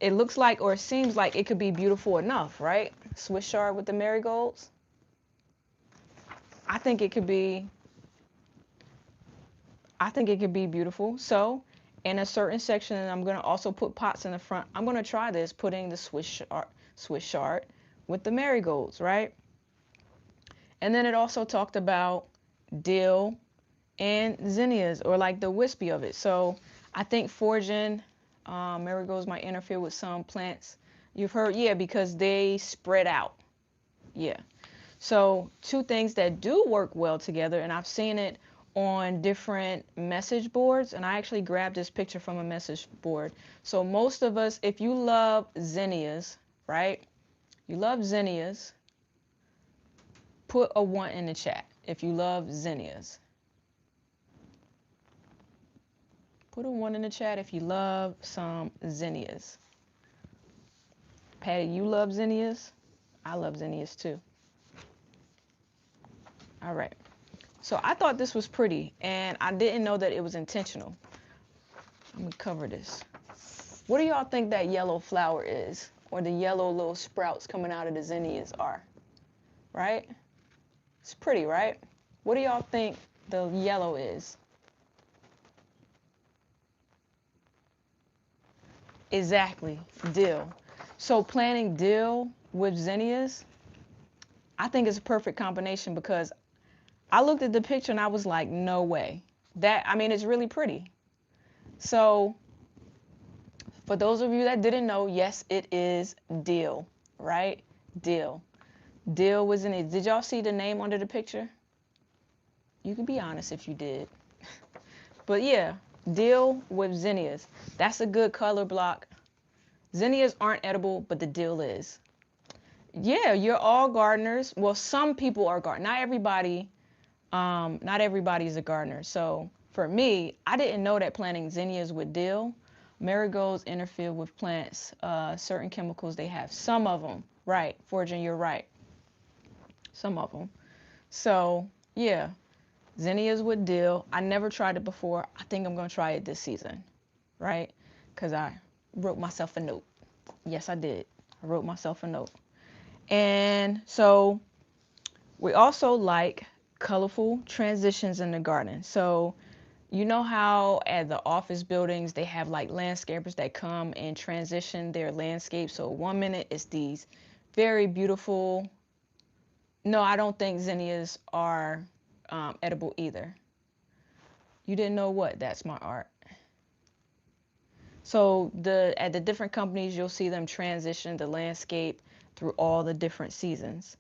It looks like, or it seems like it could be beautiful enough, right? Swiss chard with the marigolds. I think it could be beautiful. So in a certain section, and I'm going to also put pots in the front, I'm going to try this, putting the Swiss chard with the marigolds, right? And then it also talked about dill and zinnias, or like the wispy of it. So I think foraging marigolds might interfere with some plants. You've heard, yeah, because they spread out. Yeah. So two things that do work well together, and I've seen it on different message boards, and I actually grabbed this picture from a message board. So most of us, if you love zinnias, right? You love zinnias, put a 1 in the chat if you love zinnias. Put a 1 in the chat if you love some zinnias. Patty, you love zinnias? I love zinnias too. All right. So I thought this was pretty, and I didn't know that it was intentional. Let me cover this. What do y'all think that yellow flower is, or the yellow little sprouts coming out of the zinnias are? Right? It's pretty, right? What do y'all think the yellow is? Exactly, dill. So planting dill with zinnias, I think it's a perfect combination, because I looked at the picture and I was like, no way. I mean, it's really pretty. So for those of you that didn't know, yes, it is dill, right? Dill. Dill was in it. Did y'all see the name under the picture? You can be honest if you did. But yeah, dill with zinnias. That's a good color block. Zinnias aren't edible, but the dill is. Yeah, you're all gardeners. Well, some people are gardeners. Not everybody's a gardener. So for me, I didn't know that planting zinnias with dill, marigolds interfere with plants, certain chemicals they have. Some of them, right? Fortune, you're right. Some of them. So yeah, zinnias with dill. I never tried it before. I think I'm going to try it this season, right? Because I wrote myself a note. Yes, I did. I wrote myself a note. And so we also like colorful transitions in the garden. So you know how at the office buildings they have like landscapers that come and transition their landscape. So 1 minute it's these very beautiful. No, I don't think zinnias are edible either. You didn't know what? That's my art. So at the different companies, you'll see them transition the landscape through all the different seasons.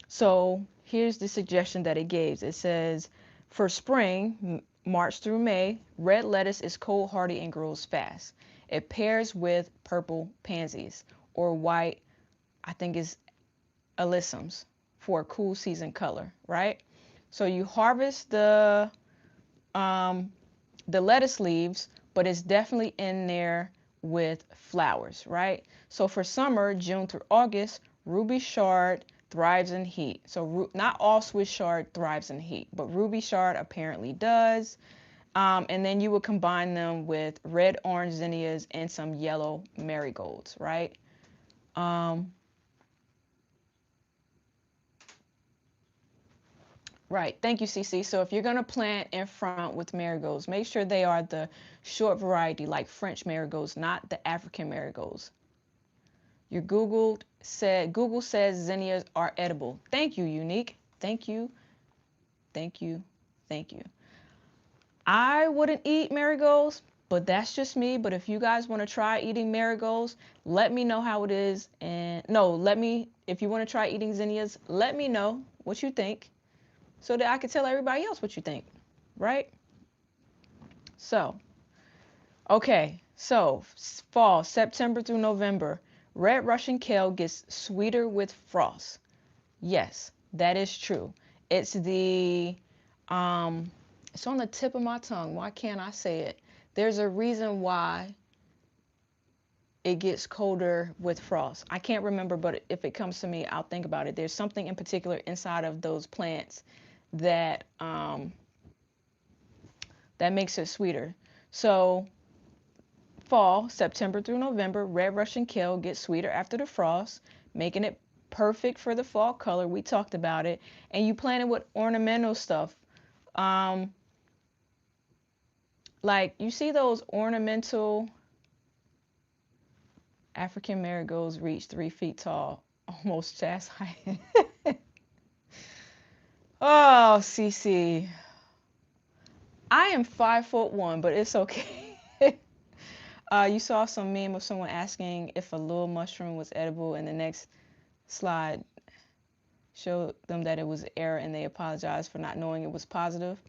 So here's the suggestion that it gives. It says, for spring, March through May, red lettuce is cold hardy and grows fast. It pairs with purple pansies, or white, I think is alyssums, for a cool season color, right? So you harvest the lettuce leaves, but it's definitely in there with flowers, right? So for summer, June through August, ruby chard thrives in heat. So not all Swiss chard thrives in heat, but ruby chard apparently does. And then you would combine them with red orange zinnias and some yellow marigolds, right? Right. Thank you, CC. So if you're going to plant in front with marigolds, make sure they are the short variety, like French marigolds, not the African marigolds. Google says zinnias are edible. Thank you, Unique. Thank you. Thank you. Thank you. I wouldn't eat marigolds, but that's just me. But if you guys want to try eating marigolds, let me know how it is. And no, if you want to try eating zinnias, let me know what you think, so that I can tell everybody else what you think, right? So, okay, so fall, September through November, red Russian kale gets sweeter with frost. Yes, that is true. It's it's on the tip of my tongue. Why can't I say it? There's a reason why it gets colder with frost. I can't remember, but if it comes to me, I'll think about it. There's something in particular inside of those plants that that makes it sweeter. So fall, September through November, red Russian kale gets sweeter after the frost, making it perfect for the fall color. We talked about it. And you plant it with ornamental stuff. Like you see those ornamental African marigolds reach 3 feet tall, almost chest height. Oh, Cece. I am 5'1", but it's okay. You saw some meme of someone asking if a little mushroom was edible, and the next slide showed them that it was error, and they apologized for not knowing it was positive.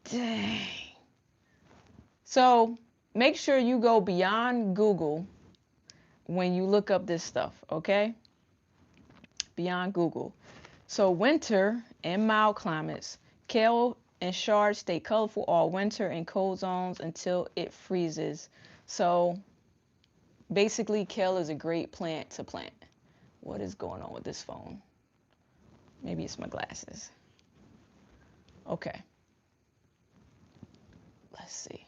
Dang. So make sure you go beyond Google when you look up this stuff, okay? Beyond Google. So winter and mild climates, kale and chard stay colorful all winter in cold zones until it freezes. So basically, kale is a great plant to plant. What is going on with this phone? Maybe it's my glasses. Okay. Let's see.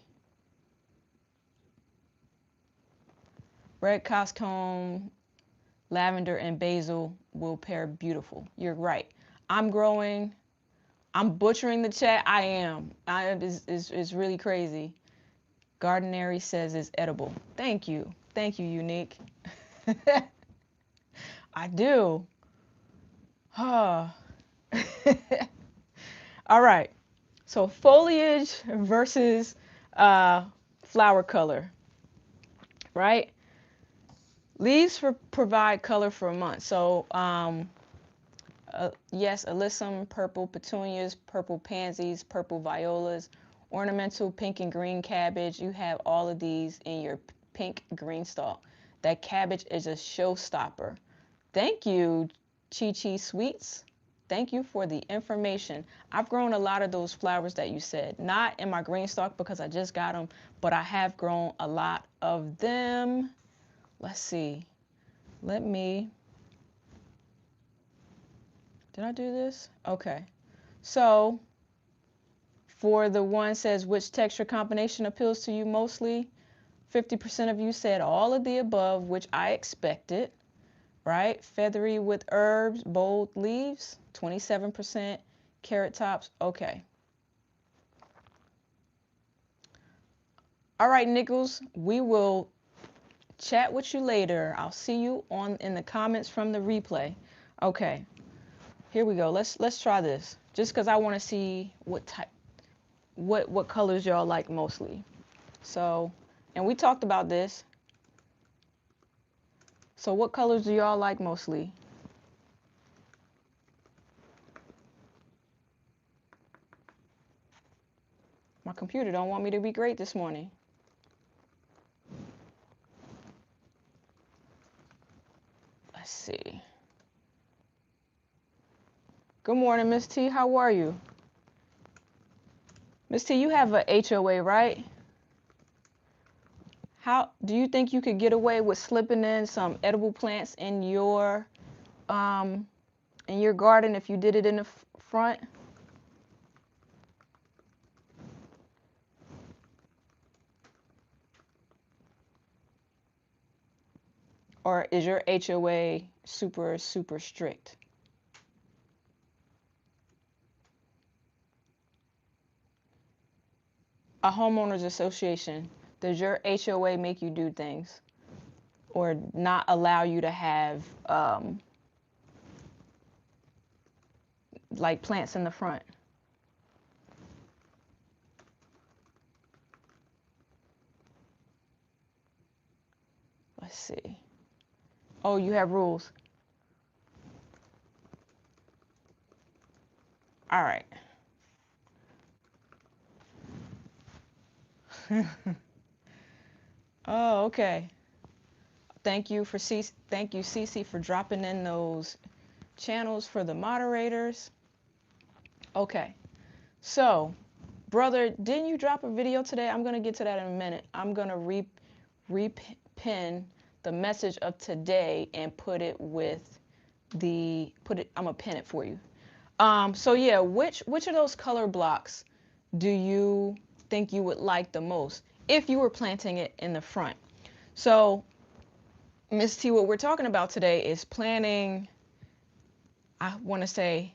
Red cockscomb, lavender, and basil will pair beautiful. You're right. I'm butchering the chat. I am. It's really crazy. Gardenary says it's edible. Thank you. Thank you, Unique. I do. All right. So foliage versus flower color, right? Leaves provide color for a month. So yes, alyssum, purple petunias, purple pansies, purple violas, ornamental pink and green cabbage. You have all of these in your pink green stalk. That cabbage is a showstopper. Thank you, Chi Chi Sweets. Thank you for the information. I've grown a lot of those flowers that you said. Not in my green stalk because I just got them, but I have grown a lot of them. Let's see. Did I do this? Okay. So for the one says which texture combination appeals to you mostly, 50% of you said all of the above, which I expected, right? Feathery with herbs, bold leaves, 27%, carrot tops, okay. All right, Nichols, we will chat with you later. I'll see you in the comments from the replay. Okay, here we go. Let's try this. Just because I want to see what colors y'all like mostly. So, and we talked about this. So what colors do y'all like mostly? My computer don't want me to be great this morning. Let's see. Good morning, Miss T. How are you? Miss T, you have a HOA, right? How do you think you could get away with slipping in some edible plants in your garden if you did it in the front? Or is your HOA super, super strict? A homeowners association, does your HOA make you do things or not allow you to have like plants in the front? Let's see. Oh, you have rules. All right. Oh, okay. Thank you, Cece, for dropping in those channels for the moderators. Okay. So, Brother, didn't you drop a video today? I'm going to get to that in a minute. I'm going to repin the message of today and put it with I'm going to pin it for you. So yeah, which of those color blocks do you think you would like the most if you were planting it in the front? So Miss T, what we're talking about today is planting, I want to say,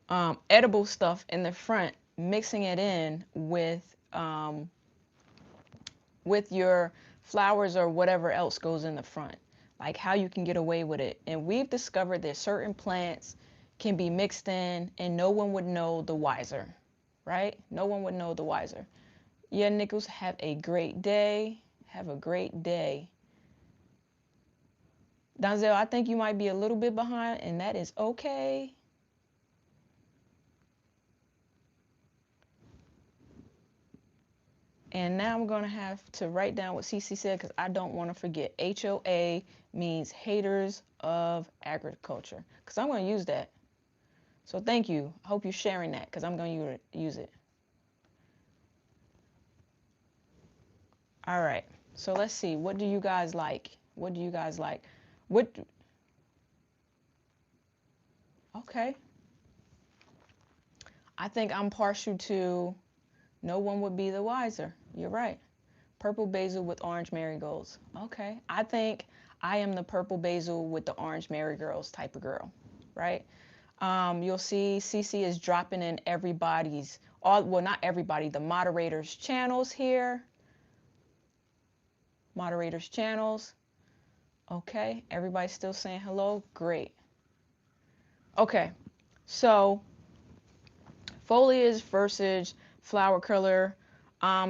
edible stuff in the front, mixing it in with your flowers or whatever else goes in the front, like how you can get away with it. And we've discovered that certain plants can be mixed in and no one would know the wiser, right? No one would know the wiser. Yeah, Nichols, have a great day. Have a great day. Donzel, I think you might be a little bit behind, and that is okay. And now I'm going to have to write down what Cece said because I don't want to forget. HOA means haters of agriculture, because I'm going to use that. So thank you. I hope you're sharing that because I'm going to use it. All right. So let's see. What do you guys like? What do you guys like? What? Okay. I think I'm partial to no one would be the wiser. You're right. Purple basil with orange marigolds. Okay. I think I am the purple basil with the orange marigolds type of girl, right? You'll see CC is dropping in everybody's, well, not everybody, the moderators' channels here. Moderators' channels. Okay. Everybody's still saying hello. Great. Okay. So foliage versus flower color.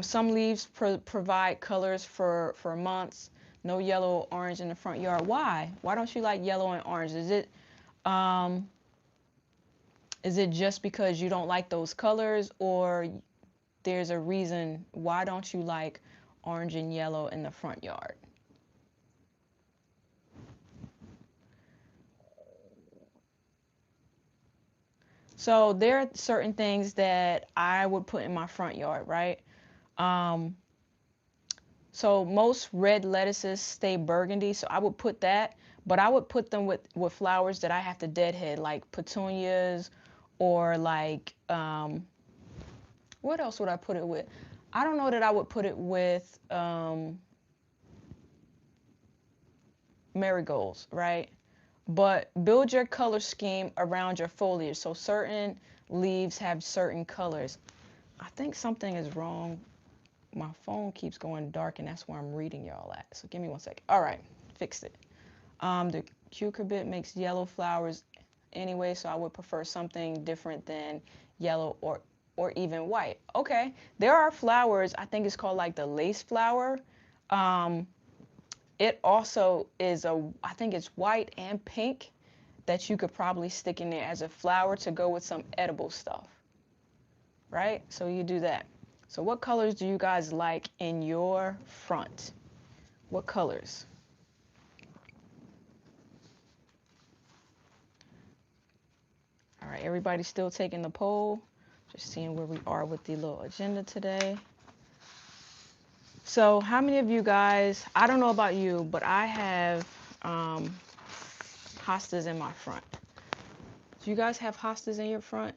Some leaves provide colors for months. No yellow, orange in the front yard. Why? Why don't you like yellow and orange? Is it just because you don't like those colors, or there's a reason why don't you like orange and yellow in the front yard? So there are certain things that I would put in my front yard, right? So most red lettuces stay burgundy, so I would put that, but I would put them with flowers that I have to deadhead, like petunias, or like, what else would I put it with? I don't know that I would put it with marigolds, right? But build your color scheme around your foliage. So certain leaves have certain colors. I think something is wrong. My phone keeps going dark, and that's where I'm reading y'all at. So give me 1 second. All right, fixed it. The cucurbit makes yellow flowers anyway, so I would prefer something different than yellow or even white. Okay, there are flowers. I think it's called like the lace flower. It also is I think it's white and pink that you could probably stick in there as a flower to go with some edible stuff, right? So you do that. So what colors do you guys like in your front? What colors? All right, everybody's still taking the poll. Just seeing where we are with the little agenda today. So how many of you guys, I don't know about you, but I have hostas in my front. Do you guys have hostas in your front?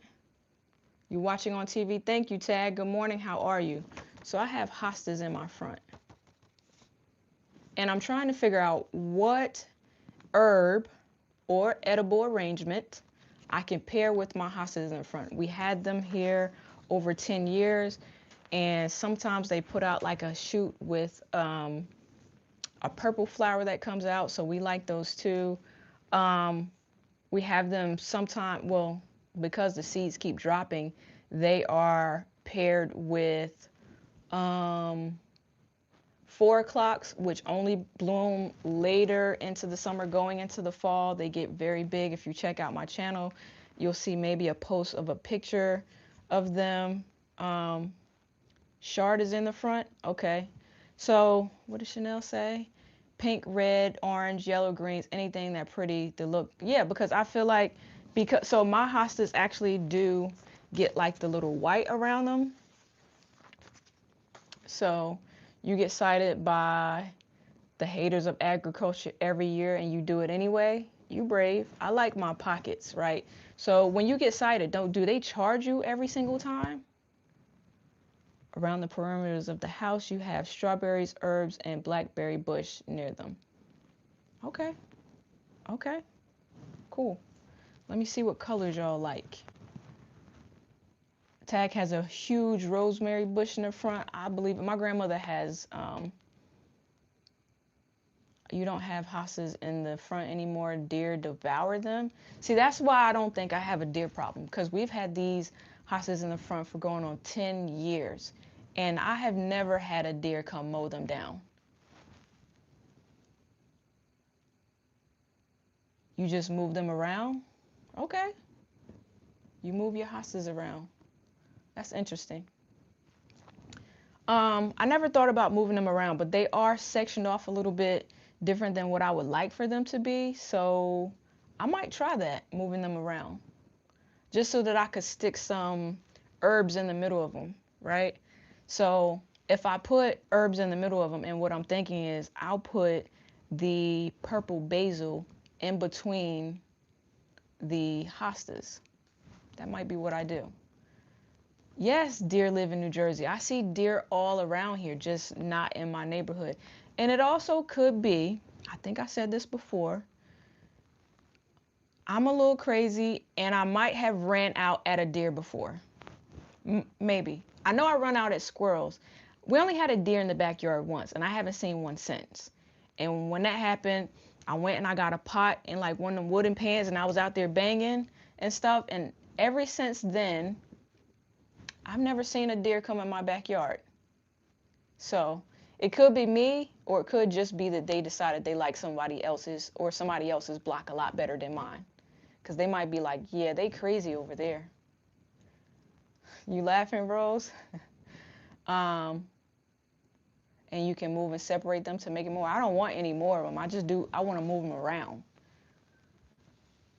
You watching on TV? Thank you, Tag. Good morning. How are you? So I have hostas in my front. And I'm trying to figure out what herb or edible arrangement I can pair with my hostas in front. We had them here over 10 years, and sometimes they put out like a shoot with a purple flower that comes out, so we like those too. We have them sometime, well, because the seeds keep dropping, they are paired with 4 o'clocks, which only bloom later into the summer, going into the fall. They get very big. If you check out my channel, you'll see maybe a post of a picture of them. Shard is in the front. Okay. So what did Chanel say? Pink, red, orange, yellow, greens, anything that pretty to look. Yeah, because I feel like, so my hostas actually do get like the little white around them. So you get cited by the haters of agriculture every year and you do it anyway. You brave. I like my pockets, right? So when you get cited, do they charge you every single time? Around the perimeters of the house, you have strawberries, herbs, and blackberry bush near them. Okay, okay, cool. Let me see what colors y'all like. Tag has a huge rosemary bush in the front. I believe my grandmother has, you don't have hostas in the front anymore. Deer devour them. See, that's why I don't think I have a deer problem, because we've had these hostas in the front for going on 10 years. And I have never had a deer come mow them down. You just move them around? Okay. You move your hostas around. That's interesting. I never thought about moving them around, but they are sectioned off a little bit different than what I would like for them to be. So I might try that, moving them around, just so that I could stick some herbs in the middle of them, right? So if I put herbs in the middle of them, and what I'm thinking is I'll put the purple basil in between the hostas. That might be what I do. Yes, deer live in New Jersey. I see deer all around here, just not in my neighborhood. And it also could be, I think I said this before, I'm a little crazy and I might have ran out at a deer before. Maybe. I know I run out at squirrels. We only had a deer in the backyard once, and I haven't seen one since. And when that happened, I went and I got a pot and like one of them wooden pans, and I was out there banging and stuff. And ever since then, I've never seen a deer come in my backyard. So it could be me, or it could just be that they decided they like somebody else's, or somebody else's block a lot better than mine. Because they might be like, yeah, they crazy over there. You laughing, Rose? And you can move and separate them to make it more. I don't want any more of them. I want to move them around.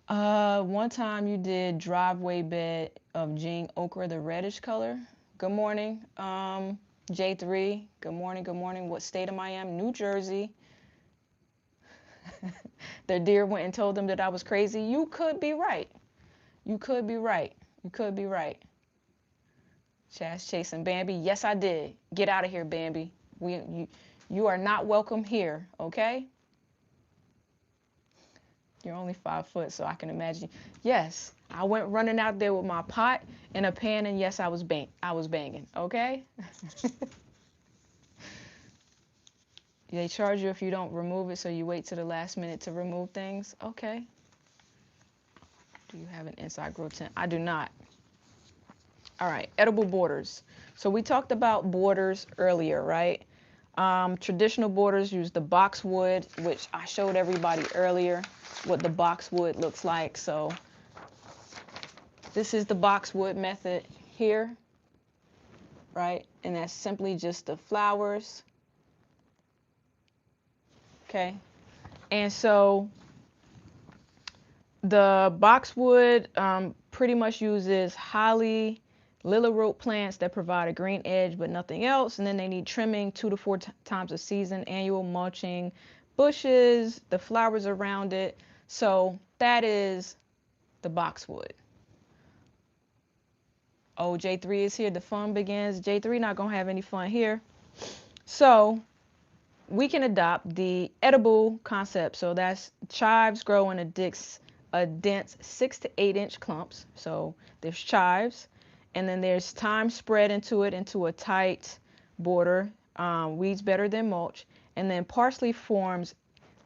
One time you did driveway bed of Jing Okra, the reddish color. Good morning, J3. Good morning, good morning. What state am I in? New Jersey. Their deer went and told them that I was crazy. You could be right. You could be right. You could be right. Chaz chasing Bambi. Yes, I did. Get out of here, Bambi. You are not welcome here, okay? You're only 5 foot, so I can imagine. Yes, I went running out there with my pot and a pan, and yes, I was banging, okay? They charge you if you don't remove it, so you wait to the last minute to remove things. Okay. Do you have an inside grow tent? I do not. All right, edible borders. So we talked about borders earlier, right? Traditional borders use the boxwood, which I showed everybody earlier what the boxwood looks like. So this is the boxwood method here, right? And that's simply just the flowers. Okay. And so the boxwood pretty much uses holly, lily-root plants that provide a green edge but nothing else, and then they need trimming 2 to 4 times a season, annual mulching, bushes, the flowers around it. So that is the boxwood. Oh, J3 is here. The fun begins. J3 not gonna have any fun here. So we can adopt the edible concept. So that's chives grow in a dense 6 to 8 inch clumps. So there's chives, and then there's thyme spread into a tight border. Weeds better than mulch, and then parsley forms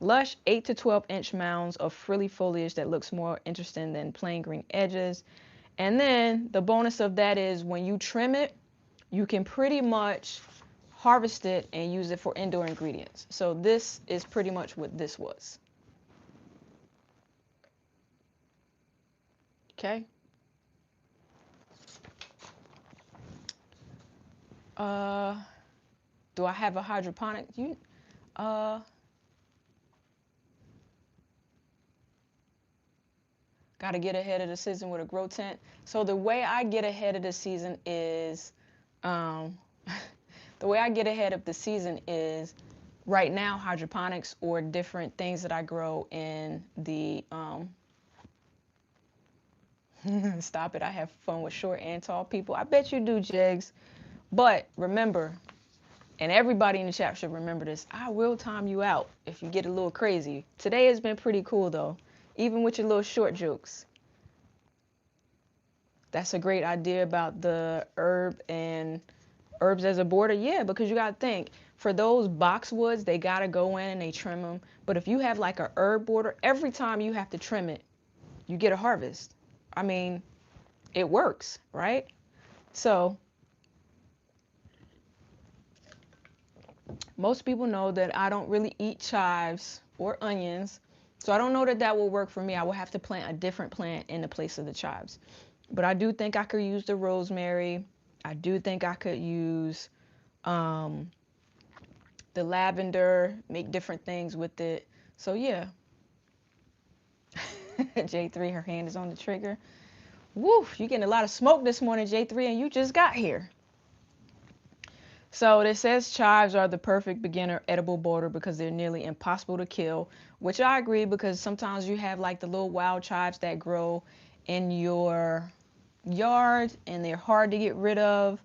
lush 8 to 12 inch mounds of frilly foliage that looks more interesting than plain green edges. And then the bonus of that is when you trim it, you can pretty much harvest it and use it for indoor ingredients. So this is pretty much what this was. Okay. Do I have a hydroponic? Got to get ahead of the season with a grow tent. So the way I get ahead of the season is, The way I get ahead of the season is right now hydroponics or different things that I grow in the stop it. I have fun with short and tall people. I bet you do, Jigs. But remember, and everybody in the chat should remember this, I will time you out if you get a little crazy. Today has been pretty cool though, even with your little short jokes. That's a great idea about the herb and herbs as a border. Yeah, because you got to think, for those boxwoods, they got to go in and they trim them. But if you have like a herb border, every time you have to trim it, you get a harvest. I mean, it works, right? So most people know that I don't really eat chives or onions. So I don't know that that will work for me. I will have to plant a different plant in the place of the chives. But I do think I could use the rosemary. I do think I could use um, the lavender, make different things with it. So yeah. J3, her hand is on the trigger. Woo, you're getting a lot of smoke this morning, J3, and you just got here. So it says chives are the perfect beginner edible border because they're nearly impossible to kill, which I agree because sometimes you have like the little wild chives that grow in your yard and they're hard to get rid of.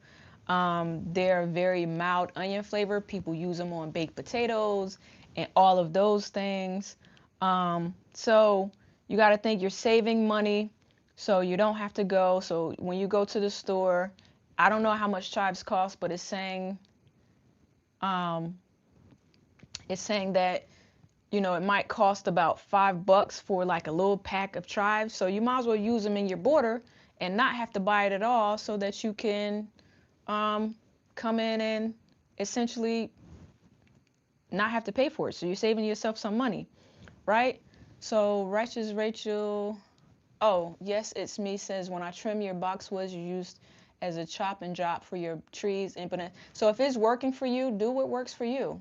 They're very mild onion flavor. People use them on baked potatoes and all of those things. So you got to think you're saving money so you don't have to go. So when you go to the store, I don't know how much chives cost, but um, it's saying that, you know, it might cost about $5 for like a little pack of chives. So you might as well use them in your border and not have to buy it at all so that you can come in and essentially not have to pay for it. So you're saving yourself some money, right? So Righteous Rachel, oh, yes, it's me, says when I trim your boxwoods, you used as a chop and drop for your trees. So if it's working for you, do what works for you,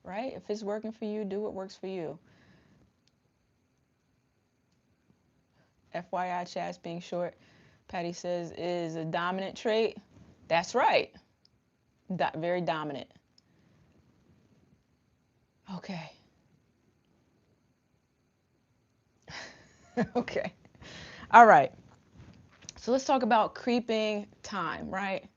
right? If it's working for you, do what works for you. FYI, Chad's being short, Patty says, is a dominant trait. That's right. Very dominant. Okay. Okay. All right. So let's talk about creeping time, right?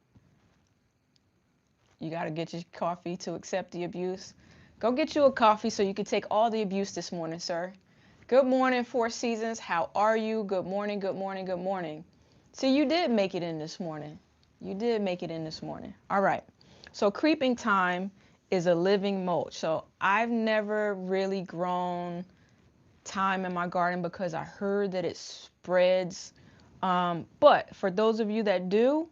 You got to get your coffee to accept the abuse. Go get you a coffee so you can take all the abuse this morning, sir. Good morning, Four Seasons. How are you? Good morning, good morning, good morning. See, you did make it in this morning. You did make it in this morning. All right. So creeping time is a living mulch. So I've never really grown thyme in my garden because I heard that it spreads. But for those of you that do,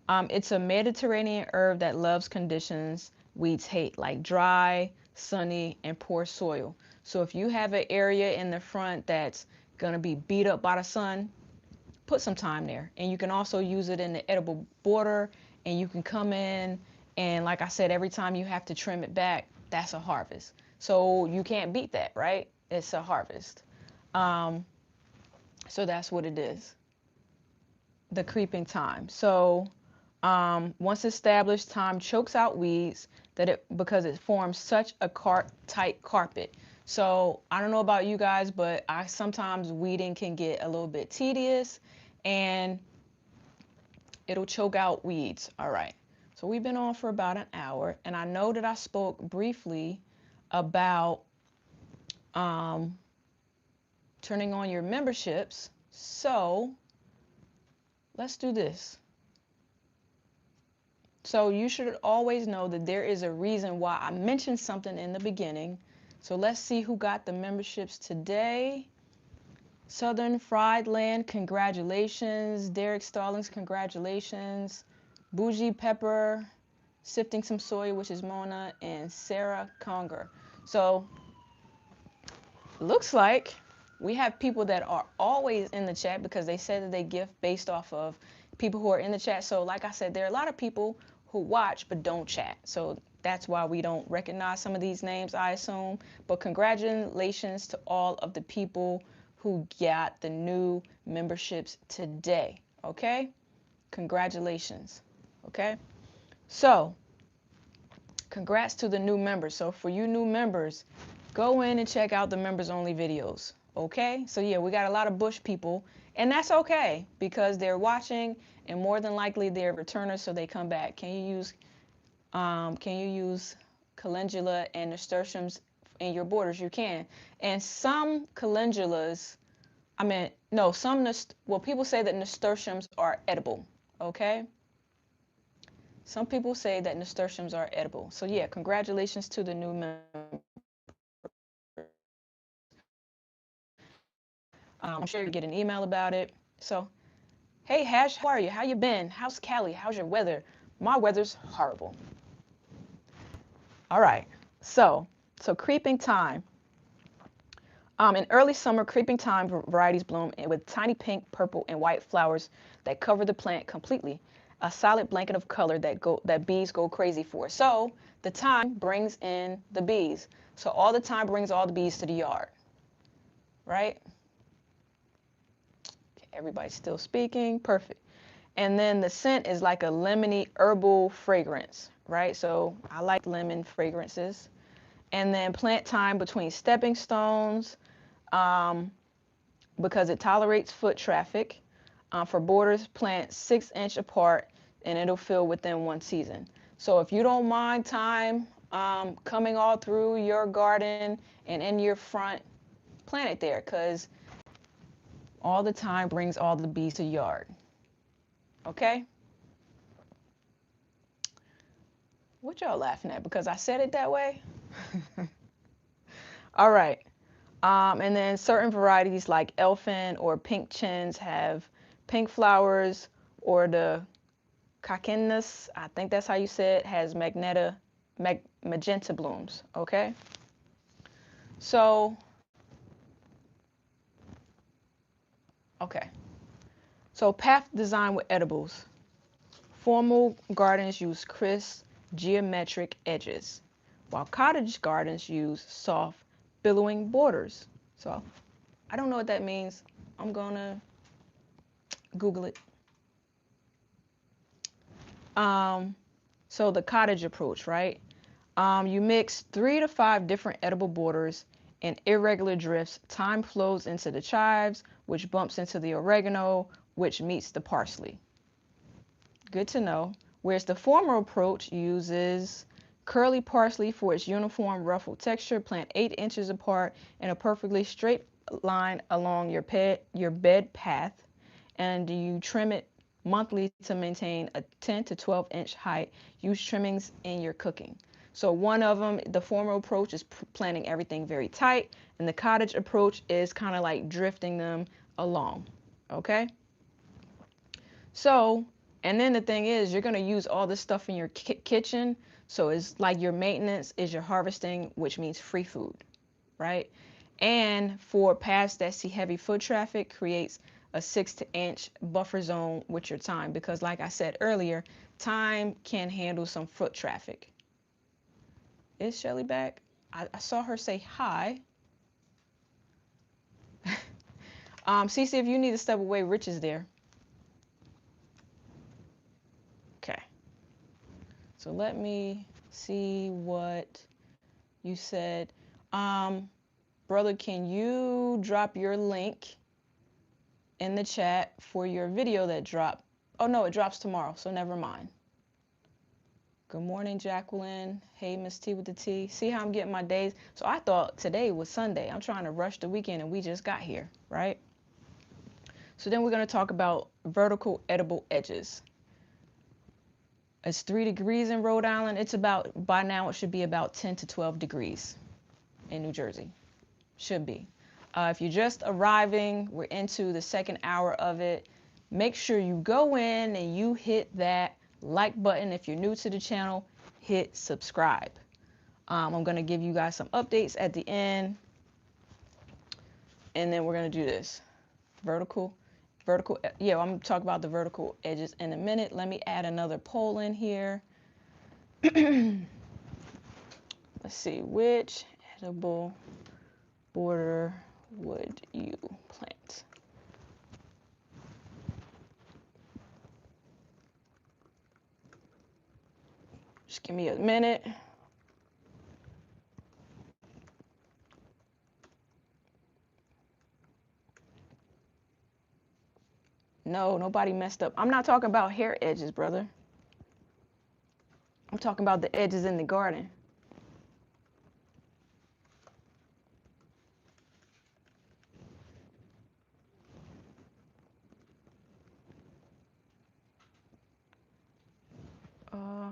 it's a Mediterranean herb that loves conditions weeds hate, like dry, sunny, and poor soil. So if you have an area in the front that's going to be beat up by the sun, put some thyme there. And you can also use it in the edible border, and you can come in and, like I said, every time you have to trim it back, that's a harvest. So you can't beat that, right? It's a harvest. So that's what it is, the creeping thyme. So once established, thyme chokes out weeds because it forms such a tight carpet. So I don't know about you guys, but sometimes weeding can get a little bit tedious and it'll choke out weeds. All right. So we've been on for about an hour, and I know that I spoke briefly about turning on your memberships. So let's do this. So you should always know that there is a reason why I mentioned something in the beginning. So let's see who got the memberships today. Southern Fried Land, congratulations. Derek Stallings, congratulations. Bougie Pepper, Sifting Some Soy, which is Mona, and Sarah Conger. So looks like we have people that are always in the chat because they said that they gift based off of people who are in the chat. So like I said, there are a lot of people who watch but don't chat. So that's why we don't recognize some of these names, I assume. But congratulations to all of the people who got the new memberships today. Okay? Congratulations. Okay? So Congrats to the new members. So for you new members, go in and check out the members only videos. Okay? So yeah, we got a lot of bush people, and that's okay because they're watching and more than likely they're returners, so they come back. Can you use calendula and nasturtiums in your borders? You can. And some calendulas, I mean, no, well, people say that nasturtiums are edible, okay? Some people say that nasturtiums are edible. So yeah, congratulations to the new members. I'm sure you get an email about it. So, hey Hash, how are you? How you been? How's Cali? How's your weather? My weather's horrible. All right. So creeping thyme. In early summer, creeping thyme varieties bloom with tiny pink, purple, and white flowers that cover the plant completely. A solid blanket of color that bees go crazy for. So the thyme brings in the bees. So all the thyme brings all the bees to the yard, right? Okay, everybody's still speaking. Perfect. And then the scent is like a lemony herbal fragrance, right? So I like lemon fragrances. And then plant thyme between stepping stones, because it tolerates foot traffic. For borders, plant 6-inch apart and it'll fill within one season. So if you don't mind thyme coming all through your garden and in your front, plant it there because all the thyme brings all the bees to the yard. Okay? What y'all laughing at? Because I said it that way? All right. And then certain varieties like elfin or pink chins have pink flowers, or the Cocchinus, I think that's how you say it, has magenta blooms, okay? So, okay. So path design with edibles. Formal gardens use crisp, geometric edges, while cottage gardens use soft, billowing borders. So, I don't know what that means. I'm gonna Google it. So the cottage approach, right? You mix 3 to 5 different edible borders in irregular drifts. Thyme flows into the chives, which bumps into the oregano, which meets the parsley. Good to know. Whereas the former approach uses curly parsley for its uniform ruffled texture. Plant 8 inches apart in a perfectly straight line along your bed path, and you trim it monthly to maintain a 10 to 12 inch height. Use trimmings in your cooking. So one of them, the former approach is planting everything very tight, and the cottage approach is kind of like drifting them along. Okay? So, and then the thing is, you're going to use all this stuff in your kitchen. So it's like your maintenance is your harvesting, which means free food, right? And for paths that see heavy foot traffic, creates a 6-inch buffer zone with your thyme, because like I said earlier, thyme can handle some foot traffic. Is Shelly back? I saw her say hi. Cece, if you need to step away, Rich is there. Okay. So let me see what you said. Brother, can you drop your link in the chat for your video that dropped? Oh no, it drops tomorrow, so never mind. Good morning, Jacqueline. Hey, Miss T with the T. See how I'm getting my days? So I thought today was Sunday. I'm trying to rush the weekend and we just got here, right? So then we're going to talk about vertical edible edges. It's 3 degrees in Rhode Island. It's about, by now it should be about 10 to 12 degrees in New Jersey. Should be. If you're just arriving, we're into the second hour of it. Make sure you go in and you hit that like button. If you're new to the channel, hit subscribe. I'm going to give you guys some updates at the end. And then we're going to do this. Vertical, yeah, I'm going to talk about the vertical edges in a minute. Let me add another poll in here. Let's see, which edible border would you plant? Just give me a minute. No, nobody messed up. I'm not talking about hair edges, brother. I'm talking about the edges in the garden. Uh,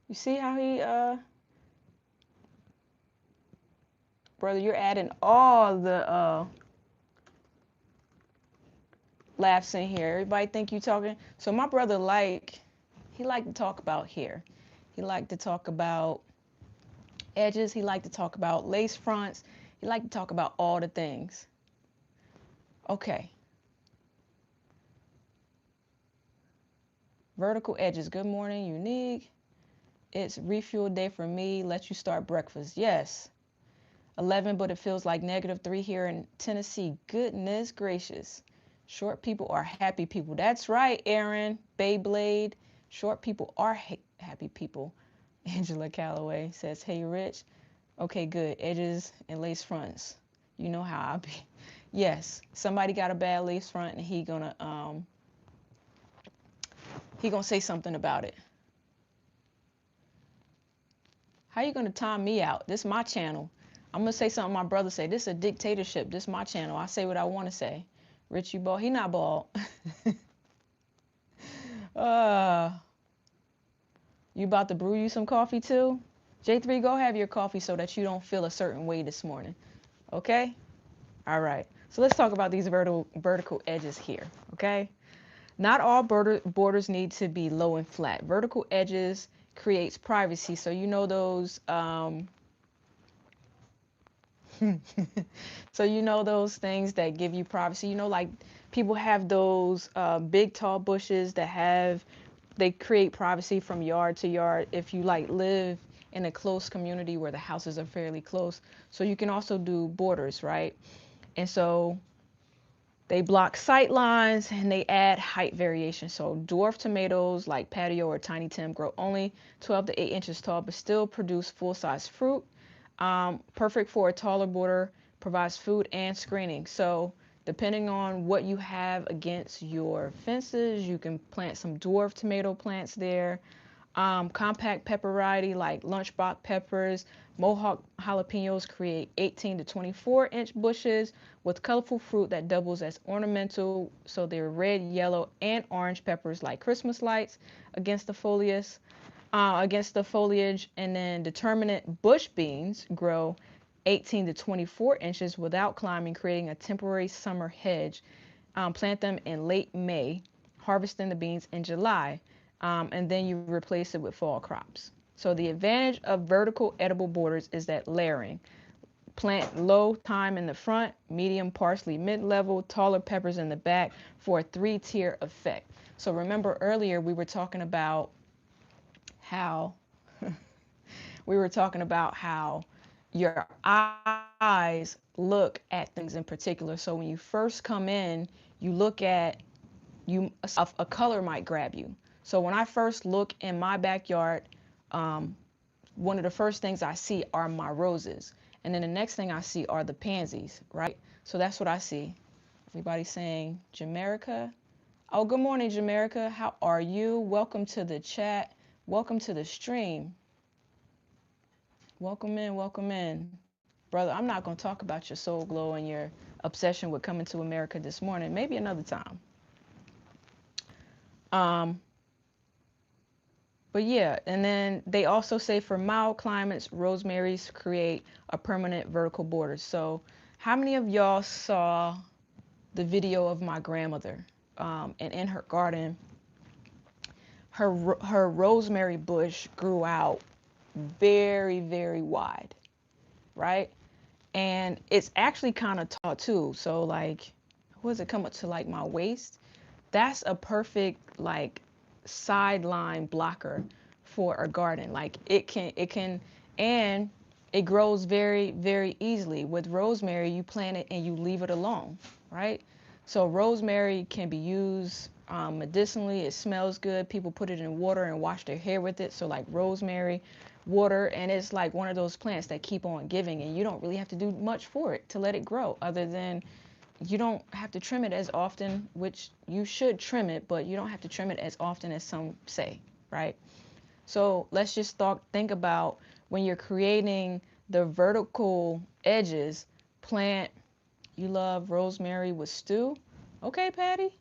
you see how he, brother, you're adding all the laughs in here. Everybody think you talking. So my brother he liked to talk about hair. He liked to talk about edges. He liked to talk about lace fronts. He liked to talk about all the things. Okay. Vertical edges. Good morning, unique. It's refuel day for me. Let you start breakfast. Yes. 11, but it feels like -3 here in Tennessee. Goodness gracious. Short people are happy people. That's right, Aaron. Beyblade. Short people are happy people. Angela Calloway says, hey, Rich. Okay, good. Edges and lace fronts. You know how I be. Yes, somebody got a bad lace front and he gonna say something about it. How you gonna time me out? This is my channel. I'm gonna say something my brother say. This is a dictatorship. This is my channel. I say what I want to say. Rich, you bald? He not bald. uh, you about to brew you some coffee too? J3, go have your coffee so that you don't feel a certain way this morning. Okay? All right. So let's talk about these vertical edges here. Okay? Not all borders need to be low and flat. Vertical edges creates privacy. So you know those so you know those things that give you privacy. You know, like people have those big tall bushes they create privacy from yard to yard if you like live in a close community where the houses are fairly close. So you can also do borders, right? And so they block sight lines and they add height variation. So dwarf tomatoes like patio or tiny tim grow only 12 to 8 inches tall, but still produce full-size fruit. Perfect for a taller border, provides food and screening. So depending on what you have against your fences, you can plant some dwarf tomato plants there. Compact pepper variety like lunchbox peppers, Mohawk jalapenos create 18 to 24-inch bushes with colorful fruit that doubles as ornamental. So they're red, yellow, and orange peppers like Christmas lights against the foliage. And then determinate bush beans grow 18 to 24 inches without climbing, creating a temporary summer hedge. Plant them in late May, harvesting the beans in July. And then you replace it with fall crops. So the advantage of vertical edible borders is that layering. Plant low thyme in the front, medium parsley mid-level, taller peppers in the back for a 3-tier effect. So remember earlier we were talking about how your eyes look at things in particular. So when you first come in, you look at a color might grab you. So when I first look in my backyard, one of the first things I see are my roses. And then the next thing I see are the pansies, right? So that's what I see. Everybody saying Jamaica. Oh, good morning, Jamaica. How are you? Welcome to the chat. Welcome to the stream. Welcome in, welcome in. Brother, I'm not going to talk about your soul glow and your obsession with coming to America this morning. Maybe another time. But yeah, and then they also say for mild climates, rosemaries create a permanent vertical border. So how many of y'all saw the video of my grandmother? And in her garden, her rosemary bush grew out very, very wide, right? And it's actually kind of tall too. So like, what does it come up to, like my waist? That's a perfect like sideline blocker for a garden. Like it can, and it grows very, very easily. With rosemary, you plant it and you leave it alone, right? So rosemary can be used medicinally. It smells good. People put it in water and wash their hair with it. So like rosemary, water, and it's like one of those plants that keep on giving, and you don't really have to do much for it to let it grow, other than you don't have to trim it as often, which you should trim it, but you don't have to trim it as often as some say, right? So let's just think about when you're creating the vertical edges, plant, you love rosemary with stew. Okay, Patty?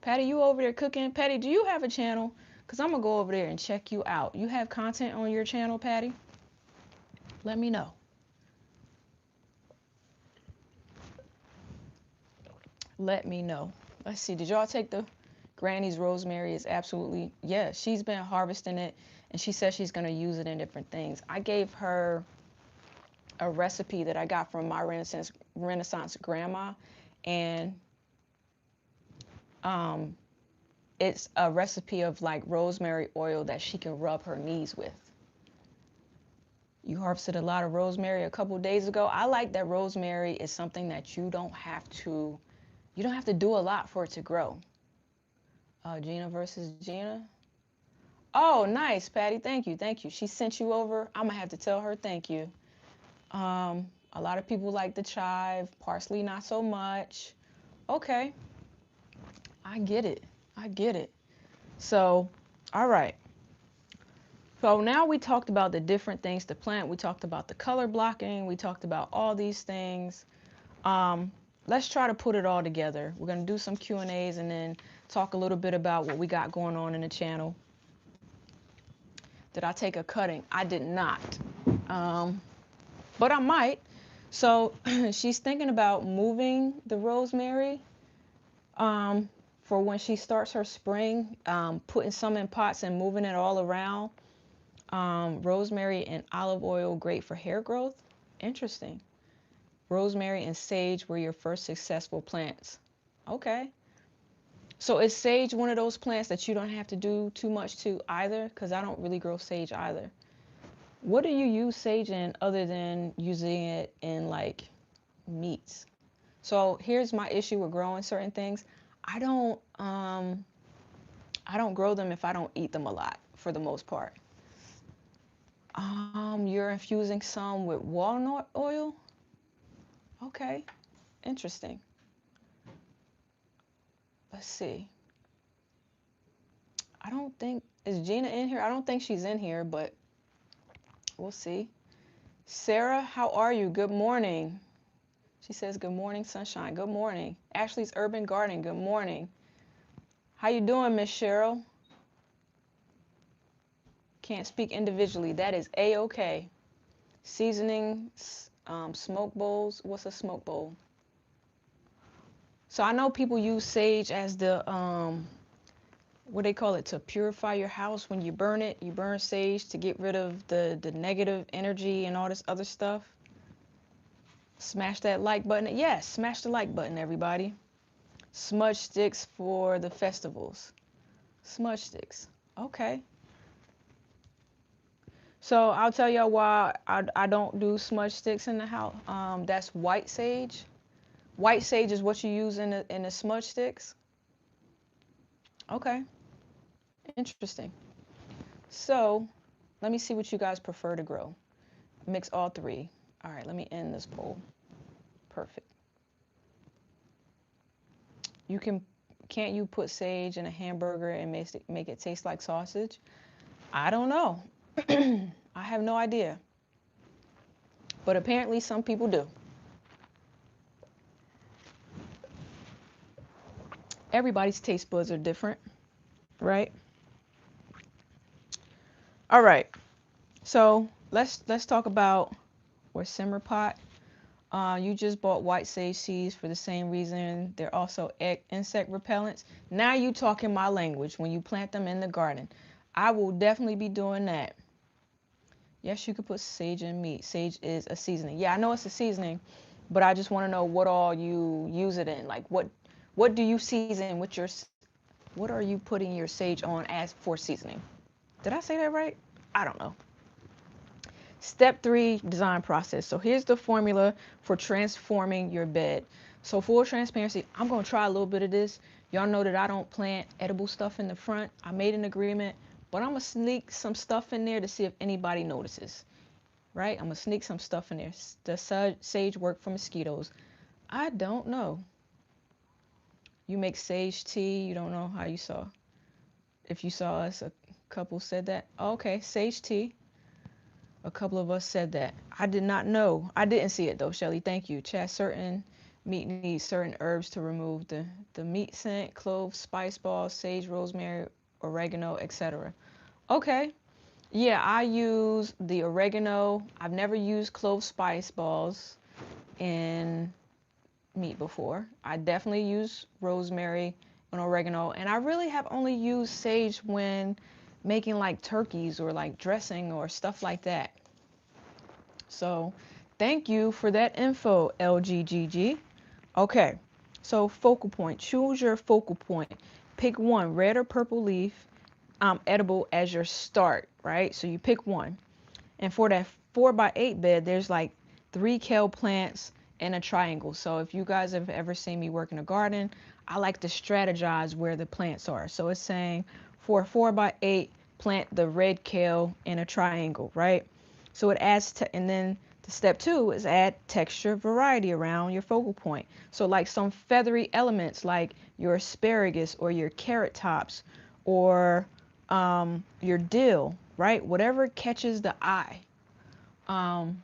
Patty, you over there cooking? Patty, do you have a channel? Because I'm going to go over there and check you out. You have content on your channel, Patty? Let me know. Let me know. Let's see. Did y'all take the Granny's rosemary? Is absolutely, yeah, she's been harvesting it, and she says she's going to use it in different things. I gave her a recipe that I got from my Renaissance grandma, and it's a recipe of like rosemary oil that she can rub her knees with. You harvested a lot of rosemary a couple days ago. I like that rosemary is something that you don't have to do a lot for it to grow. Gina versus Gina. Oh, nice, Patty. Thank you. Thank you. She sent you over. I'm going to have to tell her thank you. A lot of people like the chive. Parsley, not so much. Okay. I get it. I get it. So, all right. So now we talked about the different things to plant. We talked about the color blocking. We talked about all these things. Let's try to put it all together. We're going to do some Q&As and then talk a little bit about what we got going on in the channel. Did I take a cutting? I did not. But I might. So she's thinking about moving the rosemary for when she starts her spring, putting some in pots and moving it all around. Rosemary and olive oil, great for hair growth. Interesting. Rosemary and sage were your first successful plants. Okay. So is sage one of those plants that you don't have to do too much to either? Because I don't really grow sage either. What do you use sage in other than using it in like meats? So here's my issue with growing certain things. I don't grow them if I don't eat them a lot, for the most part. You're infusing some with walnut oil? Okay, interesting. Let's see. I don't think, is Gina in here? I don't think she's in here, but we'll see. Sarah, how are you? Good morning. She says, good morning, sunshine. Good morning. Ashley's Urban Garden, good morning. How you doing, Miss Cheryl? Can't speak individually. That is A-okay. Seasoning, smoke bowls. What's a smoke bowl? So I know people use sage as the, what they call it, to purify your house. When you burn it, you burn sage to get rid of the negative energy and all this other stuff. Smash that like button. Yes, smash the like button, everybody. Smudge sticks for the festivals. Smudge sticks. Okay. So I'll tell y'all why I don't do smudge sticks in the house. That's white sage. White sage is what you use in the smudge sticks. Okay. Interesting. So let me see what you guys prefer to grow. Mix all three. All right, let me end this poll. Perfect. Can't you put sage in a hamburger and make it taste like sausage? I don't know. I have no idea. But apparently some people do. Everybody's taste buds are different, right? All right. So let's talk about simmer pot. You just bought white sage seeds for the same reason. They're also insect repellents. Now you talking my language when you plant them in the garden. I will definitely be doing that. Yes, you could put sage in meat. Sage is a seasoning. Yeah, I know it's a seasoning, but I just want to know what all you use it in. Like what do you season with what are you putting your sage on as for seasoning? Did I say that right? I don't know. Step 3, design process. So here's the formula for transforming your bed. So full transparency, I'm going to try a little bit of this. Y'all know that I don't plant edible stuff in the front. I made an agreement, but I'm going to sneak some stuff in there to see if anybody notices. Right? I'm going to sneak some stuff in there. Does sage work for mosquitoes? I don't know. You make sage tea. You don't know how you saw. If you saw us, a couple said that. Oh, okay, sage tea. A couple of us said that. I did not know. I didn't see it though, Shelly. Thank you. Chat, certain meat needs certain herbs to remove the meat scent, cloves, spice balls, sage, rosemary, oregano, etc. Okay. Yeah, I use the oregano. I've never used clove spice balls in meat before. I definitely use rosemary and oregano, and I really have only used sage when making like turkeys or like dressing or stuff like that. So thank you for that info, LGGG. Okay, so focal point. Choose your focal point. Pick one, red or purple leaf, edible as your start, right? So you pick one. And for that 4x8 bed, there's like 3 kale plants in a triangle. So if you guys have ever seen me work in a garden, I like to strategize where the plants are. So it's saying for a 4x8, plant the red kale in a triangle, right? So it adds to, and then the step 2 is add texture variety around your focal point. So like some feathery elements like your asparagus or your carrot tops or your dill, right? Whatever catches the eye. Oh,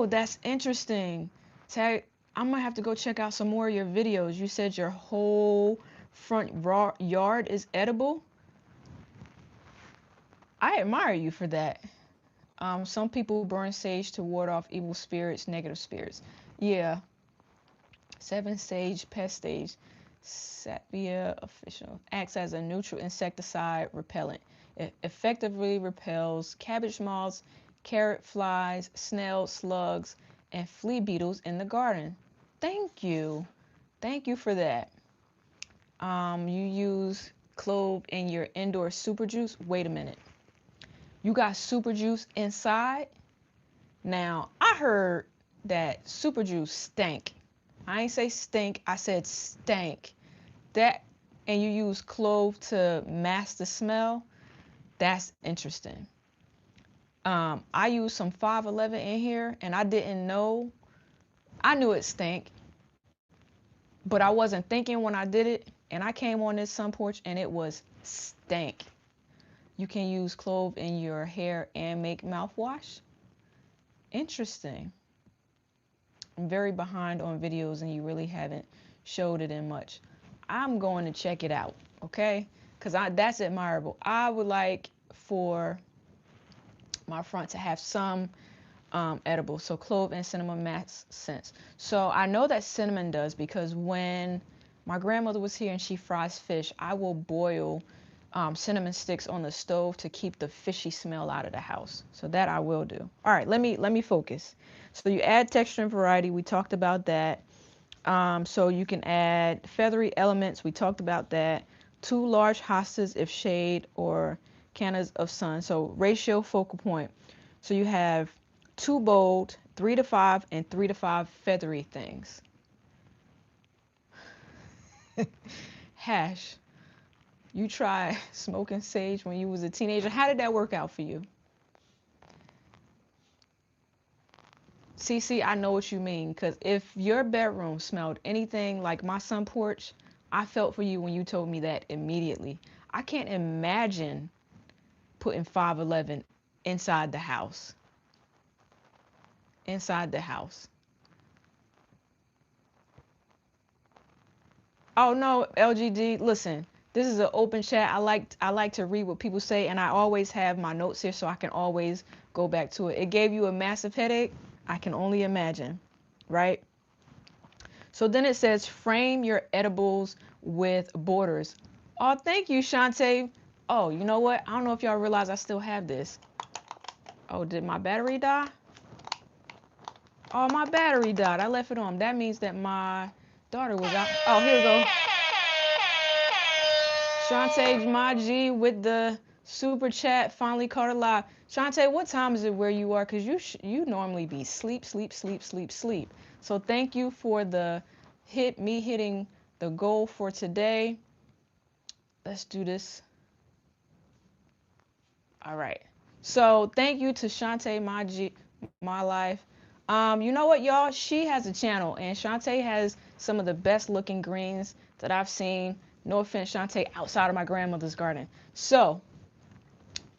that's interesting. Tag, I'm gonna have to go check out some more of your videos. You said your whole front yard is edible. I admire you for that. Some people burn sage to ward off evil spirits, negative spirits. Yeah, 7 sage pest sage. Sapia official acts as a neutral insecticide repellent. It effectively repels cabbage moths, carrot flies, snails, slugs, and flea beetles in the garden. Thank you. Thank you for that. You use clove in your indoor super juice. Wait a minute. You got super juice inside? Now, I heard that super juice stank. I ain't say stink, I said stank. That, and you use clove to mask the smell, that's interesting. I used some 511 in here and I didn't know. I knew it stank, but I wasn't thinking when I did it. And I came on this sun porch and it was stank. You can use clove in your hair and make mouthwash. Interesting. I'm very behind on videos and you really haven't showed it in much. I'm going to check it out, okay? Because that's admirable. I would like for my front to have some edible. So clove and cinnamon makes sense. So I know that cinnamon does because when my grandmother was here and she fries fish, I will boil cinnamon sticks on the stove to keep the fishy smell out of the house. So that I will do. All right, let me focus. So you add texture and variety. We talked about that. So you can add feathery elements. We talked about that. 2 large hostas if shade or cannas of sun. So ratio focal point. So you have 2 bold, 3 to 5, and 3 to 5 feathery things. Hash. You tried smoking sage when you was a teenager. How did that work out for you? CC, I know what you mean, because if your bedroom smelled anything like my sun porch, I felt for you when you told me that immediately. I can't imagine putting 511 inside the house. Inside the house. Oh no, LGD, listen. This is an open chat. I like to read what people say, and I always have my notes here so I can always go back to it. It gave you a massive headache. I can only imagine, right? So then it says frame your edibles with borders. Oh, thank you, Shantae. Oh, you know what? I don't know if y'all realize I still have this. Oh, did my battery die? Oh, my battery died. I left it on. That means that my daughter was out. Oh, here we go. Shantae, my G, with the super chat, finally caught it live. Shantae, what time is it where you are? Because you normally be sleep. So thank you for the hitting the goal for today. Let's do this. All right. So thank you to Shantae My Life. You know what, y'all? She has a channel, and Shantae has some of the best looking greens that I've seen. No offense, Shantae, outside of my grandmother's garden. So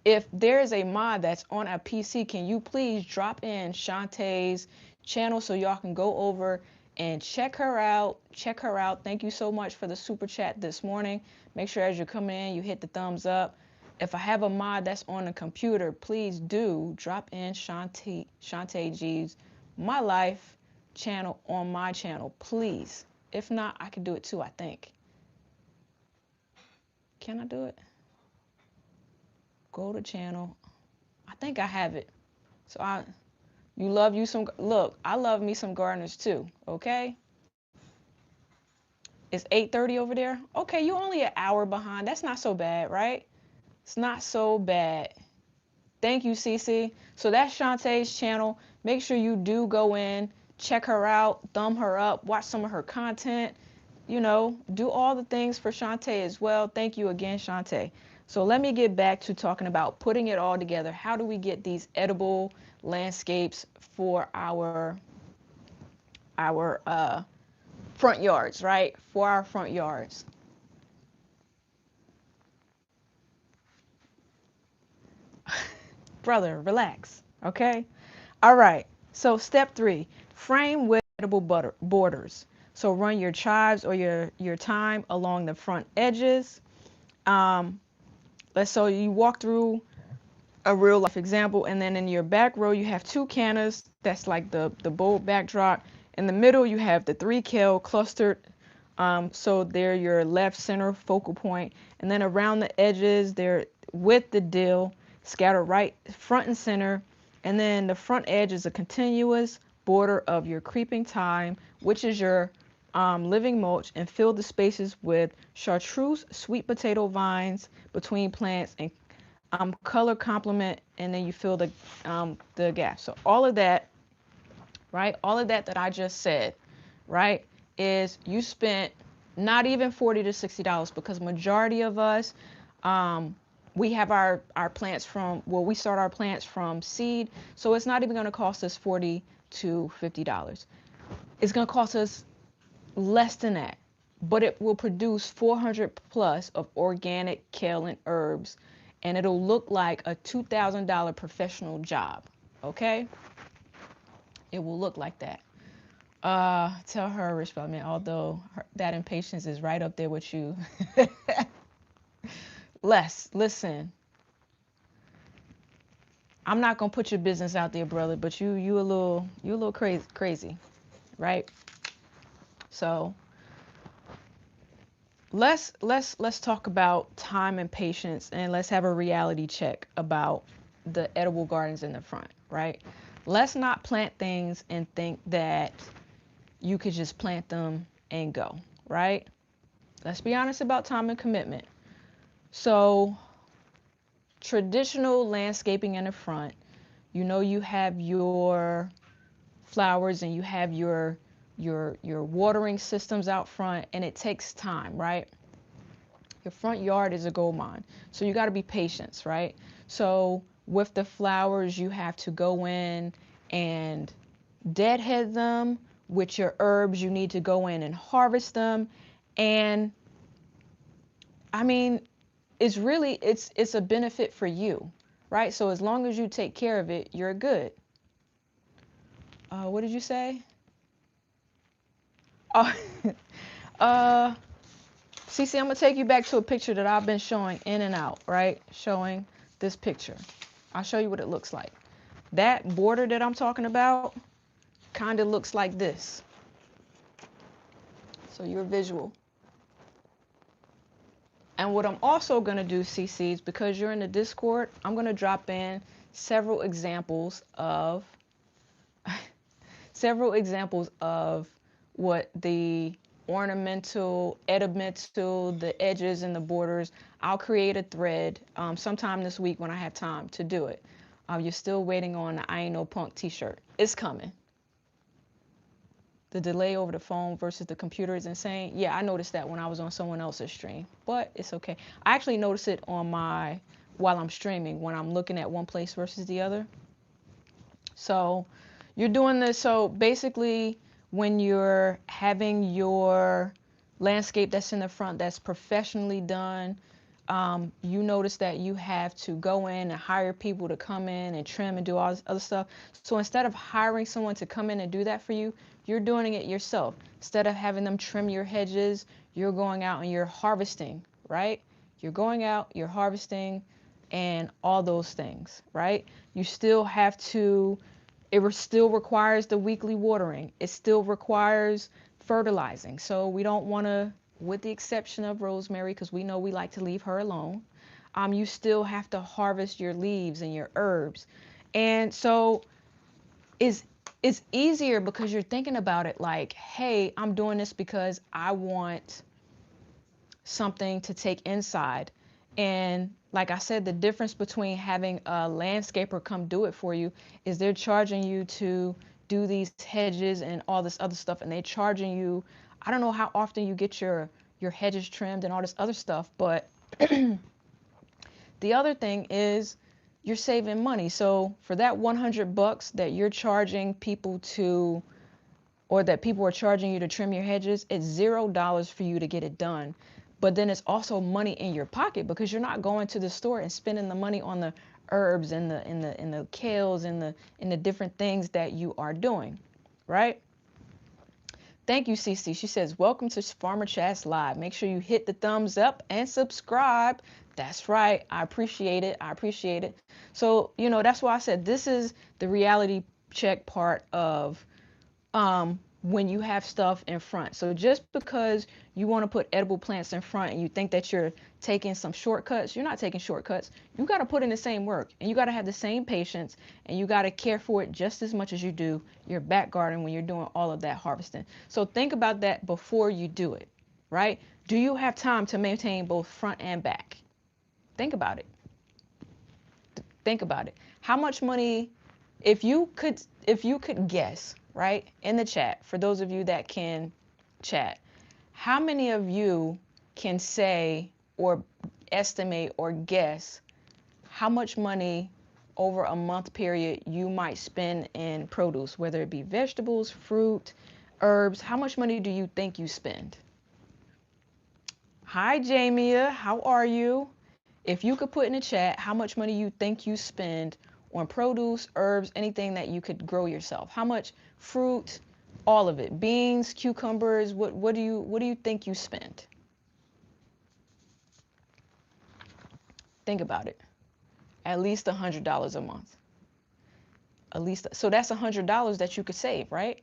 if there is a mod that's on a PC, can you please drop in Shantae's channel so y'all can go over and check her out? Check her out. Thank you so much for the super chat this morning. Make sure as you're coming in, you hit the thumbs up. If I have a mod that's on the computer, please do drop in Shantae G's My Life channel on my channel, please. If not, I can do it too, I think. Can I do it? Go to channel. I think I have it. So you love you some, look, I love me some gardeners too, okay? It's 8:30 over there. Okay, you only an hour behind. That's not so bad, right? It's not so bad. Thank you, Cece. So that's Shantae's channel. Make sure you do go in, check her out, thumb her up, watch some of her content. You know, do all the things for Shantae as well. Thank you again, Shantae. So let me get back to talking about putting it all together. How do we get these edible landscapes for our front yards, right? For our front yards. Brother, relax, okay? All right. So step 3, frame with edible borders. So run your chives or your thyme along the front edges. So you walk through a real life example, and then in your back row you have 2 cannas. That's like the bold backdrop. In the middle you have the 3 kale clustered. So they're your left center focal point, and then around the edges they're with the dill scattered right front and center, and then the front edge is a continuous border of your creeping thyme, which is your living mulch, and fill the spaces with chartreuse sweet potato vines between plants and color complement, and then you fill the gap. So all of that, right? All of that I just said, right, is you spent not even $40 to $60, because majority of us, we have our plants from, well, we start our plants from seed, so it's not even going to cost us $40 to $50. It's going to cost us less than that, but it will produce 400 plus of organic kale and herbs, and it'll look like a $2,000 professional job, okay? It will look like that. Tell her, Rich Spellman, although that impatience is right up there with you. Listen, I'm not gonna put your business out there, brother, but you a little crazy, right? So let's talk about time and patience, and let's have a reality check about the edible gardens in the front, right? Let's not plant things and think that you could just plant them and go, right? Let's be honest about time and commitment. So traditional landscaping in the front, you know, you have your flowers and you have your watering systems out front, and it takes time, right? Your front yard is a gold mine, so you got to be patient, right? So with the flowers, you have to go in and deadhead them. With your herbs, you need to go in and harvest them. And I mean, it's really, it's a benefit for you, right? So as long as you take care of it, you're good. What did you say? Oh, Cece, I'm gonna take you back to a picture that I've been showing in and out, right? Showing this picture. I'll show you what it looks like. That border that I'm talking about kind of looks like this. So you're visual. And what I'm also going to do, CC, is because you're in the Discord, I'm going to drop in several examples of what the ornamental, edimental, the edges and the borders. I'll create a thread sometime this week when I have time to do it. You're still waiting on the I Ain't No Punk t-shirt. It's coming. the delay over the phone versus the computer is insane. Yeah, I noticed that when I was on someone else's stream, but it's okay. I actually notice it on while I'm streaming, when I'm looking at one place versus the other. So you're doing this. So basically, when you're having your landscape that's in the front that's professionally done, you notice that you have to go in and hire people to come in and trim and do all this other stuff. So instead of hiring someone to come in and do that for you, you're doing it yourself. Instead of having them trim your hedges, you're going out and you're harvesting, right? You're going out, you're harvesting, and all those things, right? You still have to, still requires the weekly watering. It still requires fertilizing. So we don't want to, with the exception of Rosemary, because we know we like to leave her alone, you still have to harvest your leaves and your herbs. And so it's easier because you're thinking about it like, hey, I'm doing this because I want something to take inside. And like I said, the difference between having a landscaper come do it for you is they're charging you to do these hedges and all this other stuff, and they're charging you, I don't know how often you get your hedges trimmed and all this other stuff, but the other thing is you're saving money. So for that $100 that you're charging people to, or that people are charging you to trim your hedges, it's $0 for you to get it done. But then it's also money in your pocket because you're not going to the store and spending the money on the herbs and the kales and the different things that you are doing, right? Thank you, Cece. She says, welcome to Farmer Chats Live. Make sure you hit the thumbs up and subscribe. That's right. I appreciate it. I appreciate it. So, that's why I said this is the reality check part of when you have stuff in front. So just because you want to put edible plants in front and you think that you're taking some shortcuts, you're not taking shortcuts. You got to put in the same work, and you got to have the same patience, and you got to care for it just as much as you do your back garden when you're doing all of that harvesting. So think about that before you do it, right? Do you have time to maintain both front and back? Think about it. Think about it. How much money, if you could guess, right, in the chat, for those of you that can chat, how many of you can say or estimate or guess how much money over a month period you might spend in produce, whether it be vegetables, fruit, herbs? How much money do you think you spend? Hi, Jamia. How are you? If you could put in the chat how much money you think you spend on produce, herbs, anything that you could grow yourself. How much fruit, all of it. Beans, cucumbers, what do you think you spend? Think about it. At least $100 a month. At least, so that's $100 that you could save, right?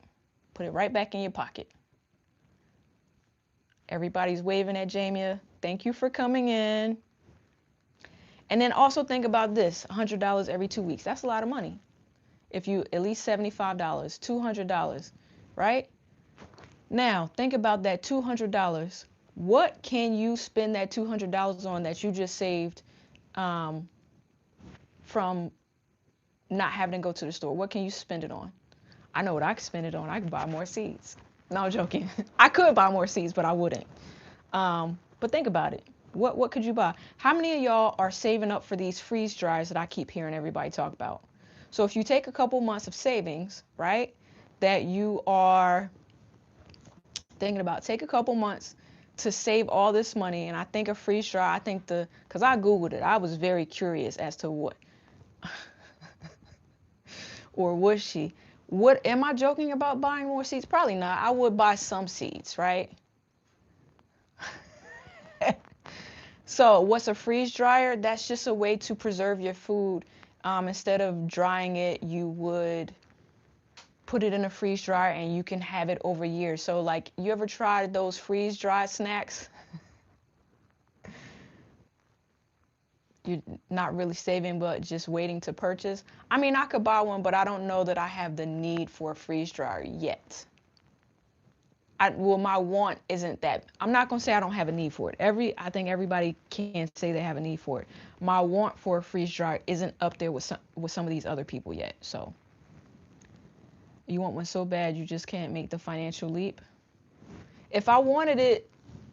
Put it right back in your pocket. Everybody's waving at Jamia. Thank you for coming in. And then also think about this, $100 every 2 weeks. That's a lot of money. If you, at least $75, $200, right? Now, think about that $200. What can you spend that $200 on that you just saved from not having to go to the store? What can you spend it on? I know what I could spend it on. I could buy more seeds. No, I'm joking. I could buy more seeds, but I wouldn't. But think about it. What could you buy? How many of y'all are saving up for these freeze dryers that I keep hearing everybody talk about? So if you take a couple months of savings, right, that you are thinking about, take a couple months to save all this money. And I think a freeze dryer, because I Googled it, I was very curious as to what, or was she? What, am I joking about buying more seeds? Probably not. I would buy some seeds, right? So what's a freeze dryer? That's just a way to preserve your food. Instead of drying it, you would put it in a freeze dryer and you can have it over years. So like, you ever tried those freeze dried snacks? You're not really saving, but just waiting to purchase. I mean, I could buy one, but I don't know that I have the need for a freeze dryer yet. Well, my want isn't that. I'm not gonna say I don't have a need for it. I think everybody can say they have a need for it. My want for a freeze dryer isn't up there with some of these other people yet. So You want one so bad you just can't make the financial leap. If I wanted it,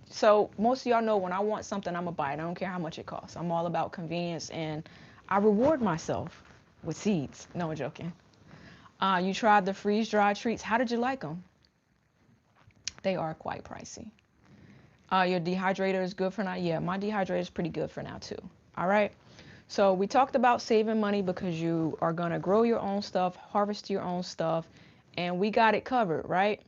so most of y'all know when I want something, I'm gonna buy it. I don't care how much it costs. I'm all about convenience, and I reward myself with seeds. No, I'm joking. You tried the freeze dried treats. How did you like them? They are quite pricey. Your dehydrator is good for now. Yeah, my dehydrator is pretty good for now too. All right. So we talked about saving money because you are gonna grow your own stuff, harvest your own stuff, and we got it covered, right?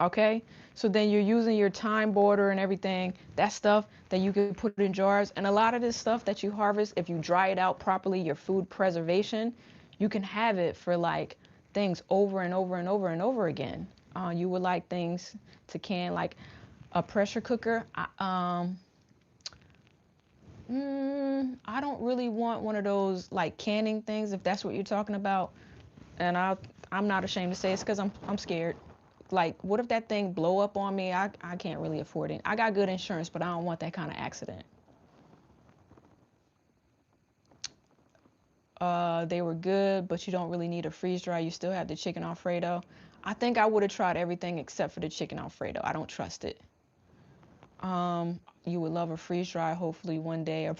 Okay. So then you're using your time border and everything, that stuff that you can put in jars. And a lot of this stuff that you harvest, if you dry it out properly, your food preservation, you can have it for like things over and over and over and over again. You would like things to can like a pressure cooker. I don't really want one of those like canning things if that's what you're talking about. And I'm not ashamed to say it's because I'm scared. Like, what if that thing blow up on me? I can't really afford it. I got good insurance, but I don't want that kind of accident. They were good, but you don't really need a freeze dry. You still have the chicken Alfredo. I think I would have tried everything except for the chicken Alfredo. I don't trust it. You would love a freeze dry. Hopefully one day a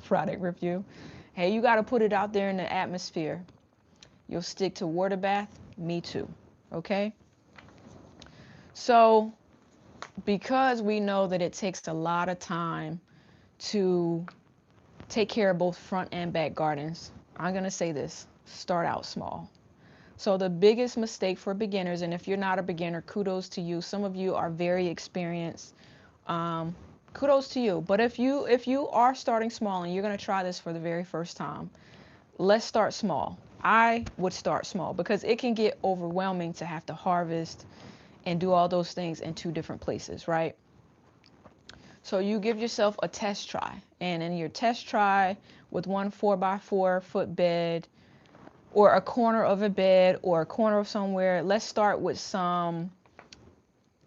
product review. Hey, you got to put it out there in the atmosphere. You'll stick to water bath. Me too. Okay. So because we know that it takes a lot of time to take care of both front and back gardens, I'm going to say this: start out small. So the biggest mistake for beginners, and if you're not a beginner, kudos to you. Some of you are very experienced. Um, Kudos to you. But if you are starting small and you're going to try this for the very first time, let's start small. I would start small because it can get overwhelming to have to harvest and do all those things in two different places, right? So you give yourself a test try, and in your test try with one 4x4 foot bed or a corner of a bed or a corner of somewhere, let's start with some,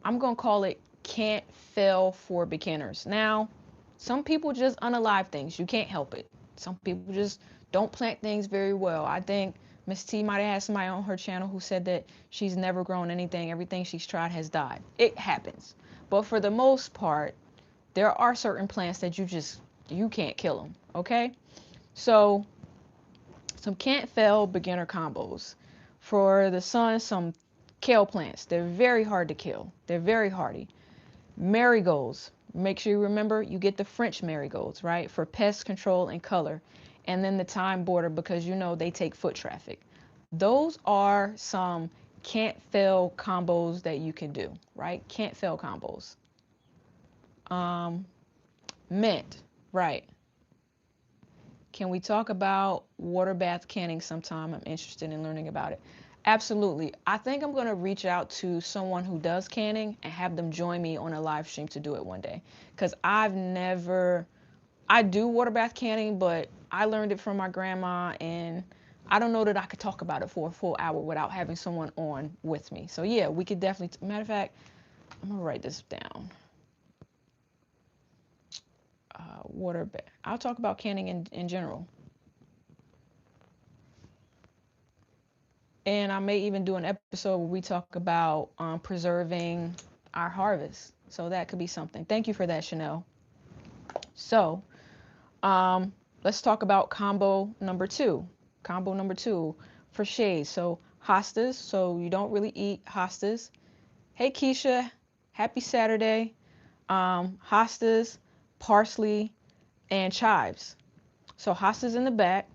I'm going to call it can't fail for beginners. Now, some people just unalive things. You can't help it. Some people just don't plant things very well. I think Miss T might have had somebody on her channel who said that she's never grown anything. Everything she's tried has died. It happens. But for the most part, there are certain plants that you can't kill them. Okay? So some can't fail beginner combos. For the sun, some kale plants. They're very hard to kill. They're very hardy. Marigolds. Make sure you remember you get the French marigolds, right? For pest control and color. And then the time border because you know they take foot traffic. Those are some can't fail combos that you can do, right? Can't fail combos. Um, Mint, right? Can we talk about water bath canning sometime? I'm interested in learning about it. Absolutely. I think I'm going to reach out to someone who does canning and have them join me on a live stream to do it one day. Because I do water bath canning, but I learned it from my grandma, and I don't know that I could talk about it for a full hour without having someone on with me. So yeah, we could definitely, matter of fact, I'm going to write this down. Water bath. I'll talk about canning in general. And I may even do an episode where we talk about preserving our harvest. So that could be something. Thank you for that, Chanel. So let's talk about combo number two. Combo number two for shades. So hostas. So you don't really eat hostas. Hey, Keisha. Happy Saturday. Hostas, parsley, and chives. So hostas in the back,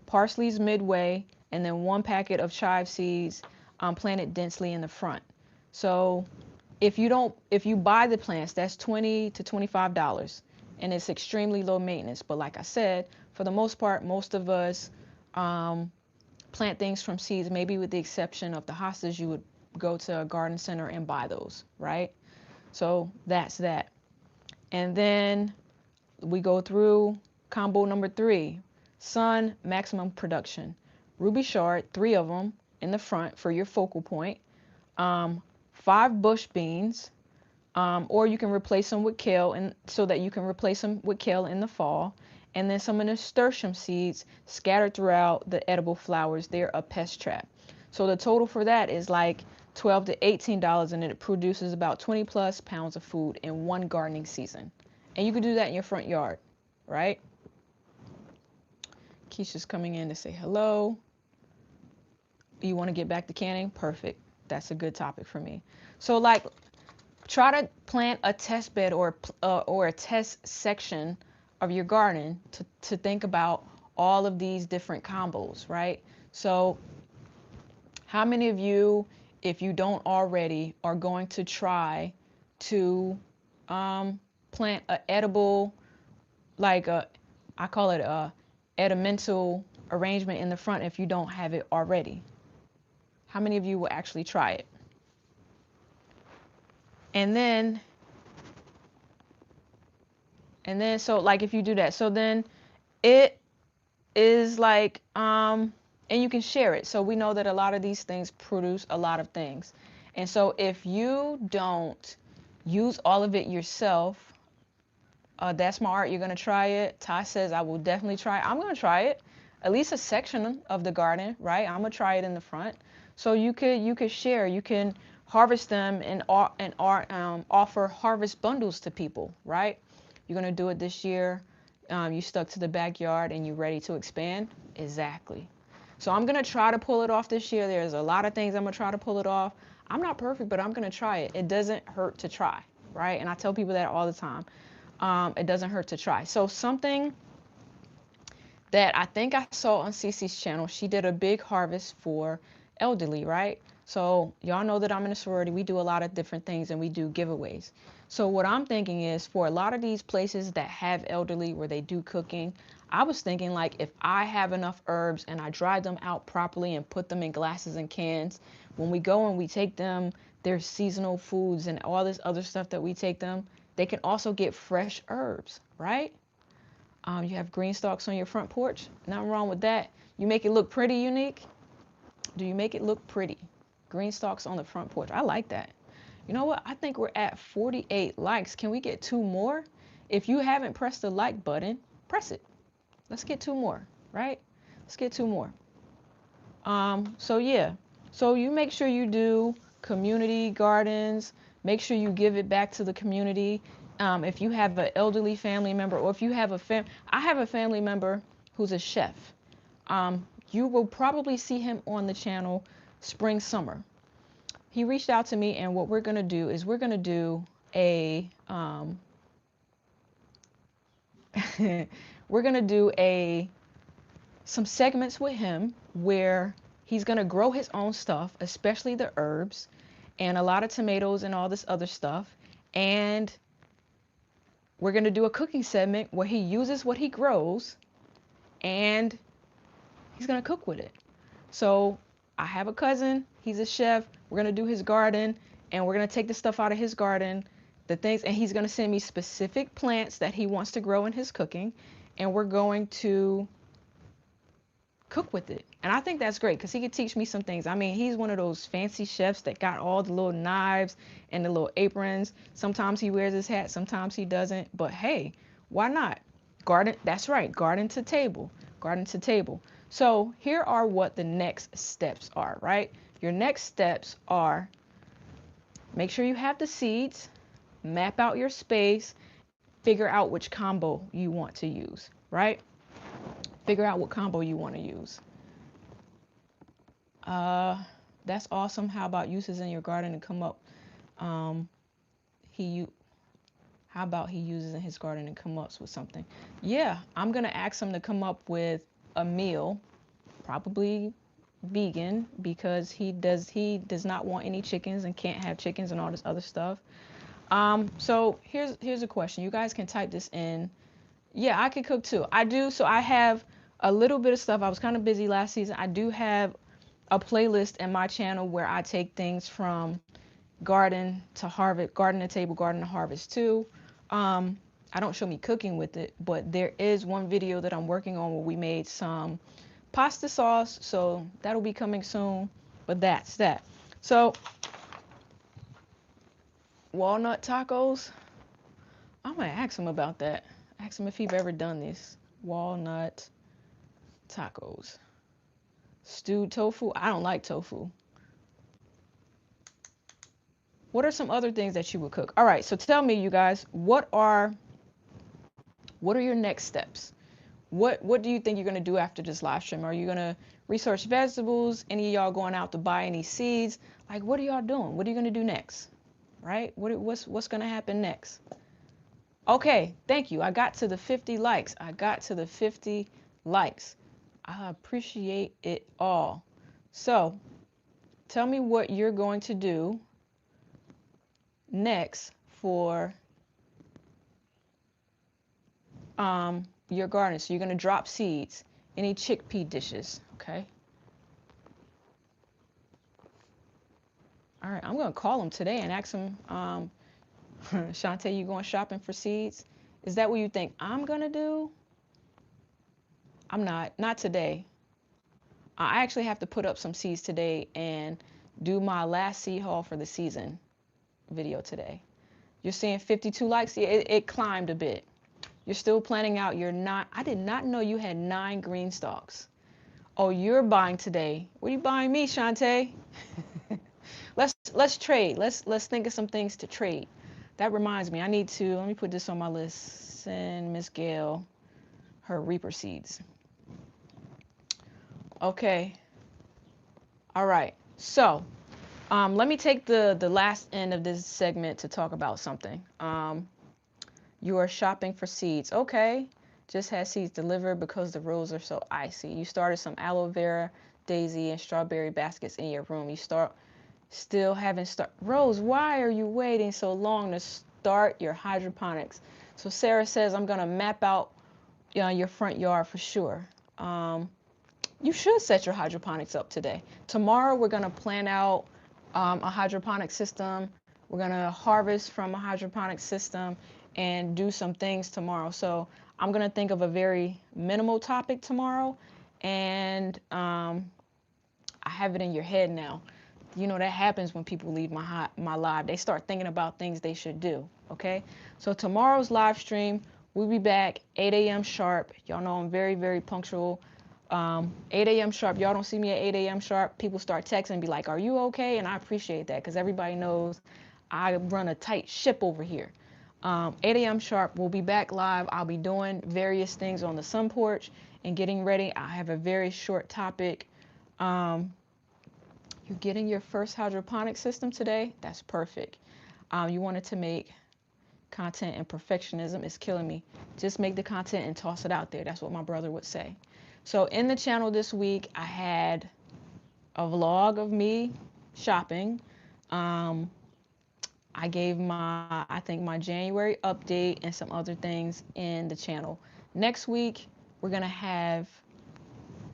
parsley's midway, and then one packet of chive seeds planted densely in the front. So if you buy the plants, that's $20 to $25, and it's extremely low maintenance. But like I said, for the most part, most of us plant things from seeds, maybe with the exception of the hostas. You would go to a garden center and buy those, right? So that's that. And then we go through combo number three, sun maximum production. Ruby shard, 3 of them in the front for your focal point. 5 bush beans, or you can replace them with kale, and so that you can replace them with kale in the fall. And then some of the nasturtium seeds scattered throughout the edible flowers. They're a pest trap. So the total for that is like $12 to $18, and it produces about 20 plus pounds of food in one gardening season. And you can do that in your front yard, right? Keisha's coming in to say hello. You want to get back to canning? Perfect. That's a good topic for me. So like, try to plant a test bed or a test section of your garden to think about all of these different combos, right? So how many of you, if you don't already, are going to try to plant an edible, like I call it a edimental arrangement in the front if you don't have it already? How many of you will actually try it? And then so like if you do that, so then it is like and you can share it. So we know that a lot of these things produce a lot of things. And so if you don't use all of it yourself, that's my art, you're going to try it. Ty says I will definitely try it. I'm going to try it, at least a section of the garden, right? I'm going to try it in the front. So you could share, you can harvest them and offer harvest bundles to people, right? You're going to do it this year. You stuck to the backyard and you're ready to expand. Exactly. So I'm going to try to pull it off this year. There's a lot of things I'm going to try to pull it off. I'm not perfect, but I'm going to try it. It doesn't hurt to try, right? And I tell people that all the time. It doesn't hurt to try. So something that I think I saw on Cece's channel, she did a big harvest for elderly, right? So y'all know that I'm in a sorority. We do a lot of different things and we do giveaways. So what I'm thinking is, for a lot of these places that have elderly where they do cooking, I was thinking like, if I have enough herbs and I dry them out properly and put them in glasses and cans, when we go and we take them their seasonal foods and all this other stuff that we take them, they can also get fresh herbs, right? You have green stalks on your front porch. Nothing wrong with that. You make it look pretty, Unique. Do you make it look pretty? Green stalks on the front porch. I like that. You know what? I think we're at 48 likes. Can we get 2 more? If you haven't pressed the like button, press it. Let's get 2 more, right? Let's get 2 more. So yeah. So you make sure you do community gardens. Make sure you give it back to the community. If you have an elderly family member, or if you have I have a family member who's a chef. You will probably see him on the channel spring, summer. He reached out to me, and what we're going to do is we're going to do a, we're going to do some segments with him where he's going to grow his own stuff, especially the herbs and a lot of tomatoes and all this other stuff. And we're going to do a cooking segment where he uses what he grows and he's going to cook with it. So I have a cousin, he's a chef. We're going to do his garden, and we're going to take the stuff out of his garden, the things, and he's going to send me specific plants that he wants to grow in his cooking, and we're going to cook with it. And I think that's great because he could teach me some things. I mean, he's one of those fancy chefs that got all the little knives and the little aprons. Sometimes he wears his hat, sometimes he doesn't. But hey, why not? Garden, that's right, garden to table, garden to table. So here are what the next steps are, right? Your next steps are, make sure you have the seeds, map out your space, figure out which combo you want to use, right? Figure out what combo you want to use. That's awesome. How about uses in your garden and come up? How about he uses in his garden and come up with something? Yeah, I'm gonna ask him to come up with a meal, probably vegan, because he does not want any chickens and can't have chickens and all this other stuff. So here's a question. You guys can type this in. Yeah, I can cook too. I do. So I have a little bit of stuff. I was kind of busy last season. I do have a playlist in my channel where I take things from garden to harvest, garden to table, garden to harvest too. I don't show me cooking with it, but there is one video that I'm working on where we made some pasta sauce, so that'll be coming soon. But that's that. So walnut tacos, I'm gonna ask him about that. Ask him if he's ever done this. Walnut tacos. Stewed tofu. I don't like tofu. What are some other things that you would cook? All right, so tell me, you guys, what are your next steps? What do you think you're gonna do after this live stream? Are you gonna research vegetables? Any of y'all going out to buy any seeds? Like, what are y'all doing? What are you gonna do next? Right? What's gonna happen next? Okay, thank you. I got to the 50 likes. I got to the 50 likes. I appreciate it all. So, tell me what you're going to do next for your garden. So you're going to drop seeds. Any chickpea dishes, okay? All right, I'm going to call them today and ask them, Shantae, you going shopping for seeds? Is that what you think I'm going to do? I'm not today. I actually have to put up some seeds today and do my last seed haul for the season video today. You're seeing 52 likes? Yeah, it climbed a bit. You're still planning out your 9. I did not know you had 9 green stalks. Oh, you're buying today. What are you buying me, Shantae? Let's trade. Let's think of some things to trade. That reminds me, let me put this on my list. Send Miss Gail her Reaper seeds. Okay. All right. So, let me take the last end of this segment to talk about something. You are shopping for seeds. Okay. Just had seeds delivered because the rows are so icy. You started some aloe vera, daisy, and strawberry baskets in your room. You still haven't started. Rose, why are you waiting so long to start your hydroponics? So Sarah says, I'm going to map out your front yard for sure. You should set your hydroponics up today. Tomorrow, we're going to plan out a hydroponic system. We're going to harvest from a hydroponic system and do some things tomorrow. So I'm going to think of a very minimal topic tomorrow. And I have it in your head now. You know, that happens when people leave my live. They start thinking about things they should do, okay? So tomorrow's live stream, we'll be back 8 a.m. sharp. Y'all know I'm very, very punctual. 8 a.m. sharp. Y'all don't see me at 8 a.m. sharp. People start texting and be like, are you okay? And I appreciate that because everybody knows I run a tight ship over here. 8 a.m. sharp, we'll be back live. I'll be doing various things on the sun porch and getting ready. I have a very short topic. You're getting your first hydroponic system today? That's perfect. You wanted to make content, and perfectionism is killing me. Just make the content and toss it out there. That's what my brother would say. So in the channel this week, I had a vlog of me shopping. I gave I think my January update and some other things in the channel. Next week, we're going to have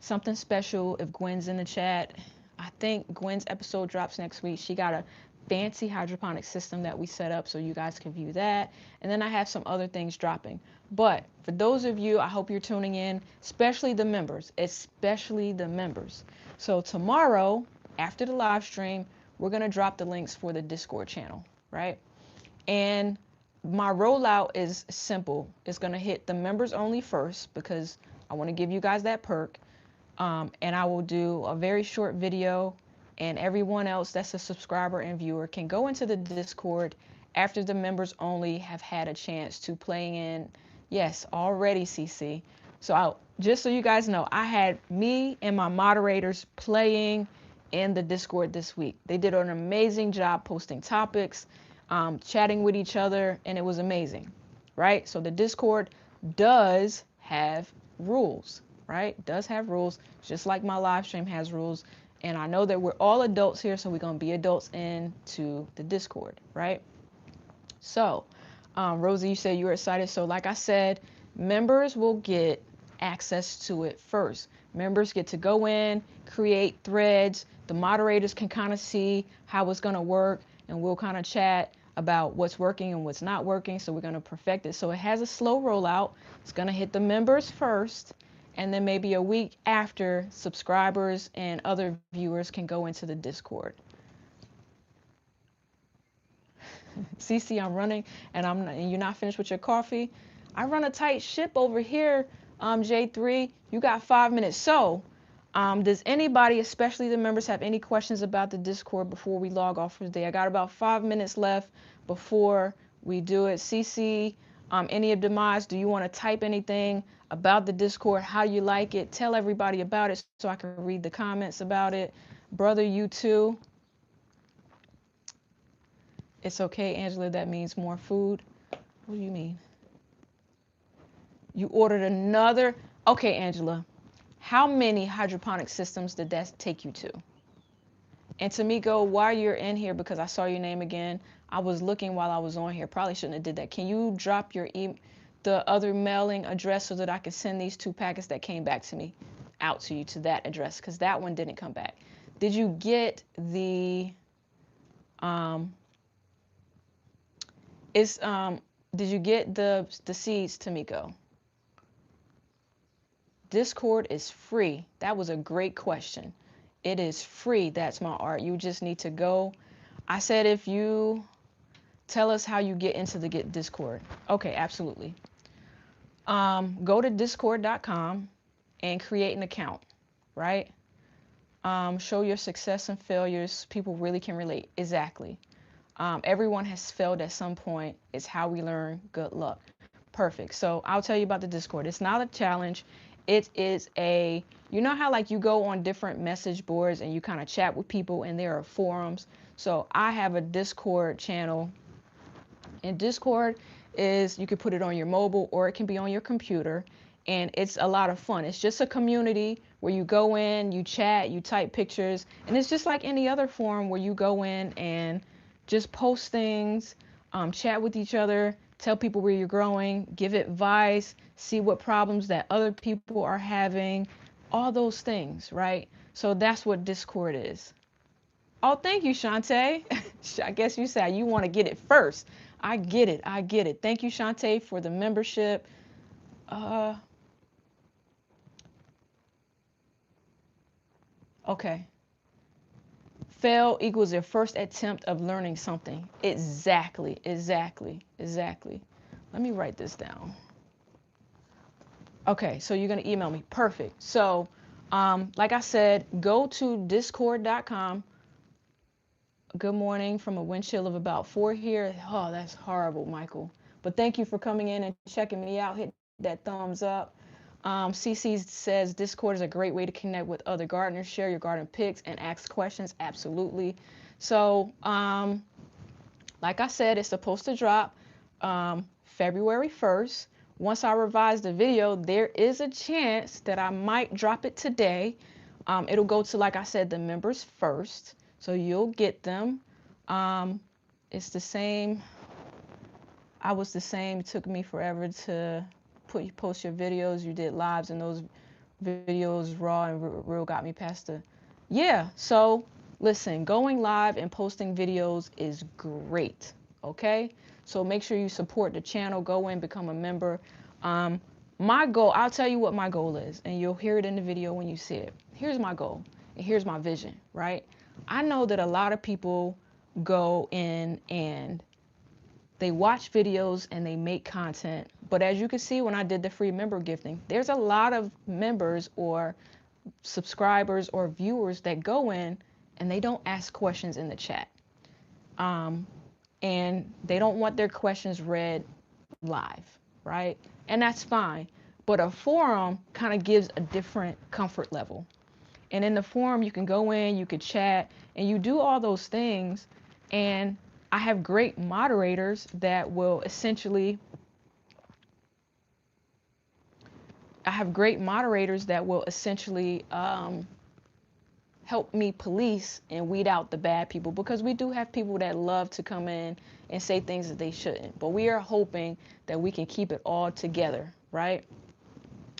something special. If Gwen's in the chat, I think Gwen's episode drops next week. She got a fancy hydroponic system that we set up so you guys can view that. And then I have some other things dropping. But for those of you, I hope you're tuning in, especially the members, So tomorrow, after the live stream, we're going to drop the links for the Discord channel, right? And my rollout is simple. It's going to hit the members only first because I want to give you guys that perk. And I will do a very short video, and everyone else that's a subscriber and viewer can go into the Discord after the members only have had a chance to play in. Yes, already, CC. So just so you guys know, I had me and my moderators playing in the Discord this week. They did an amazing job posting topics, chatting with each other, and it was amazing, right? So the Discord does have rules. Right? Does have rules, just like my live stream has rules. And I know that we're all adults here, so we're going to be adults into the Discord, right? So, Rosie, you said you were excited. So like I said, members will get access to it first. Members get to go in, create threads. The moderators can kind of see how it's going to work, and we'll kind of chat about what's working and what's not working. So we're going to perfect it. So it has a slow rollout. It's going to hit the members first. And then maybe a week after, subscribers and other viewers can go into the Discord. CC, I'm running, and you're not finished with your coffee. I run a tight ship over here, J3. You got 5 minutes. So Does anybody, especially the members, have any questions about the Discord before we log off for the day? I got about 5 minutes left before we do it. CC, any of Demise, do you want to type anything about the Discord, how you like it? Tell everybody about it so I can read the comments about it. Brother, you too. It's okay, Angela, that means more food. What do you mean? You ordered another? Okay, Angela. How many hydroponic systems did that take you to? And Tamiko, while you're in here, because I saw your name again, I was looking while I was on here. Probably shouldn't have did that. Can you drop the other mailing address so that I can send these 2 packets that came back to me out to you to that address? Because that one didn't come back. Did you get the did you get the seeds, Tamiko? Discord is free. That was a great question. It is free. That's my art. You just need to go. I said if you tell us how you get into the Discord. Okay, absolutely. Go to discord.com and create an account, right? Show your success and failures. People really can relate. Exactly. Everyone has failed at some point. It's how we learn. Good luck. Perfect. So I'll tell you about the Discord. It's not a challenge. It is you know how like you go on different message boards and you kind of chat with people and there are forums. So I have a Discord channel, and Discord you can put it on your mobile or it can be on your computer, and it's a lot of fun. It's just a community where you go in, you chat, you type pictures, and it's just like any other forum where you go in and just post things, chat with each other, tell people where you're growing, give advice, see what problems that other people are having, all those things, right? So that's what Discord is. Oh, thank you, Shantae. I guess you said you want to get it first. I get it. I get it. Thank you, Shantae, for the membership. Okay. Fail equals your first attempt of learning something. Exactly. Exactly. Exactly. Let me write this down. Okay, so you're going to email me. Perfect. So, like I said, go to discord.com. Good morning from a wind chill of about 4 here. Oh, that's horrible, Michael. But thank you for coming in and checking me out. Hit that thumbs up. CC says Discord is a great way to connect with other gardeners, share your garden pics, and ask questions. Absolutely. So, like I said, it's supposed to drop February 1st. Once I revise the video, there is a chance that I might drop it today. It'll go to, like I said, the members first. So you'll get them. It's the same. I was the same. It took me forever to post your videos. You did lives, and those videos raw and real got me past the. Yeah. So listen, going live and posting videos is great. Okay. So make sure you support the channel. Go in, become a member. My goal. I'll tell you what my goal is, and you'll hear it in the video when you see it. Here's my goal, and here's my vision. Right. I know that a lot of people go in and they watch videos and they make content. But as you can see when I did the free member gifting, there's a lot of members or subscribers or viewers that go in and they don't ask questions in the chat. And they don't want their questions read live, right? And that's fine. But a forum kind of gives a different comfort level. And in the forum, you can go in, you can chat, and you do all those things. And I have great moderators that will essentially, help me police and weed out the bad people, because we do have people that love to come in and say things that they shouldn't. But we are hoping that we can keep it all together, right?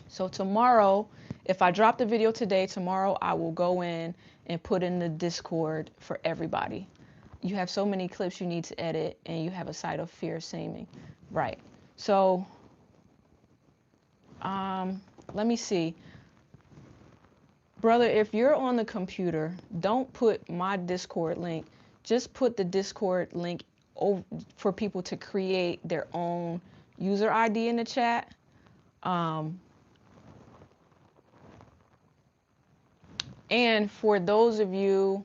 So tomorrow, if I drop the video today, tomorrow I will go in and put in the Discord for everybody. You have so many clips you need to edit, and you have a site of fear seeming. Right. So, let me see. Brother, if you're on the computer, don't put my Discord link. Just put the Discord link for people to create their own user ID in the chat. And for those of you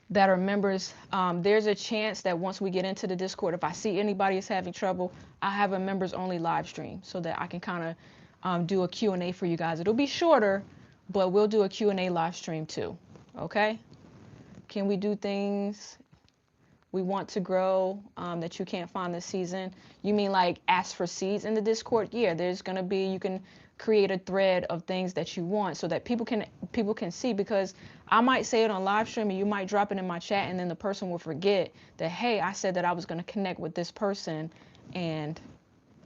that are members, there's a chance that once we get into the Discord, if I see anybody is having trouble, I have a members only live stream so that I can kind of do a Q&A for you guys. It'll be shorter, but we'll do a Q&A live stream too. Okay? Can we do things we want to grow that you can't find this season? You mean like ask for seeds in the Discord? Yeah, there's gonna be, you can create a thread of things that you want so that people can see, because I might say it on live stream and you might drop it in my chat, and then the person will forget that, hey, I said that I was going to connect with this person and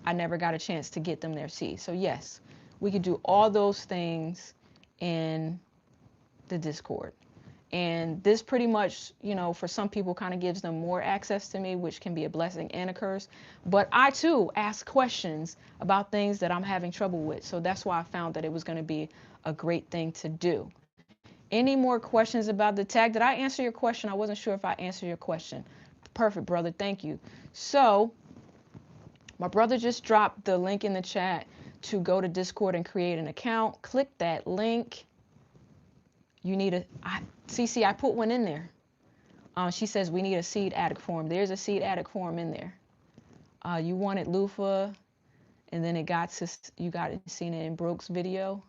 I never got a chance to get them their seed. So yes, we could do all those things in the Discord. And this pretty much, you know, for some people kind of gives them more access to me, which can be a blessing and a curse. But I too ask questions about things that I'm having trouble with. So that's why I found that it was going to be a great thing to do. Any more questions about the tag? Did I answer your question? I wasn't sure if I answered your question. Perfect, brother. Thank you. So my brother just dropped the link in the chat to go to Discord and create an account. Click that link. You need a, CC, I put one in there. She says we need a seed addict form. There's a seed addict form in there. You wanted loofah, and then it got to, you got it, seen it in Brooke's video.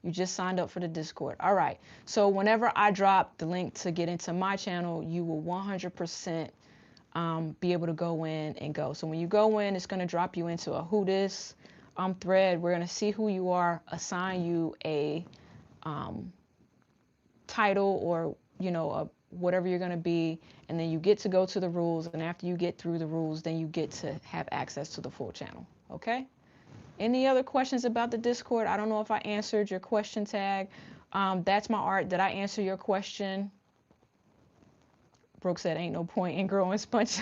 You just signed up for the Discord. All right. So whenever I drop the link to get into my channel, you will 100% be able to go in and go. So when you go in, it's going to drop you into a who this thread. We're going to see who you are, assign you a title, or you know, whatever you're going to be, and then you get to go to the rules, and after you get through the rules, then you get to have access to the full channel. Okay? Any other questions about the Discord? I don't know if I answered your question tag. That's my art. Did I answer your question? Brooke said ain't no point in growing sponge.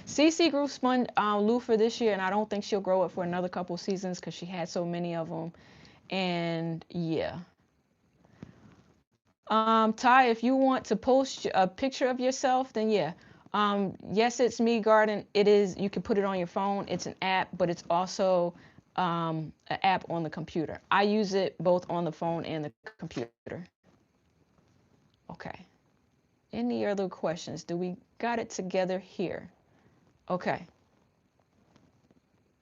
CC grew sponge loofah this year, and I don't think she'll grow it for another couple seasons because she had so many of them. And yeah. Ty, if you want to post a picture of yourself, then yeah. Yes, it's me, Garden. It is. You can put it on your phone. It's an app, but it's also an app on the computer. I use it both on the phone and the computer. Okay. Any other questions? Do we got it together here? Okay.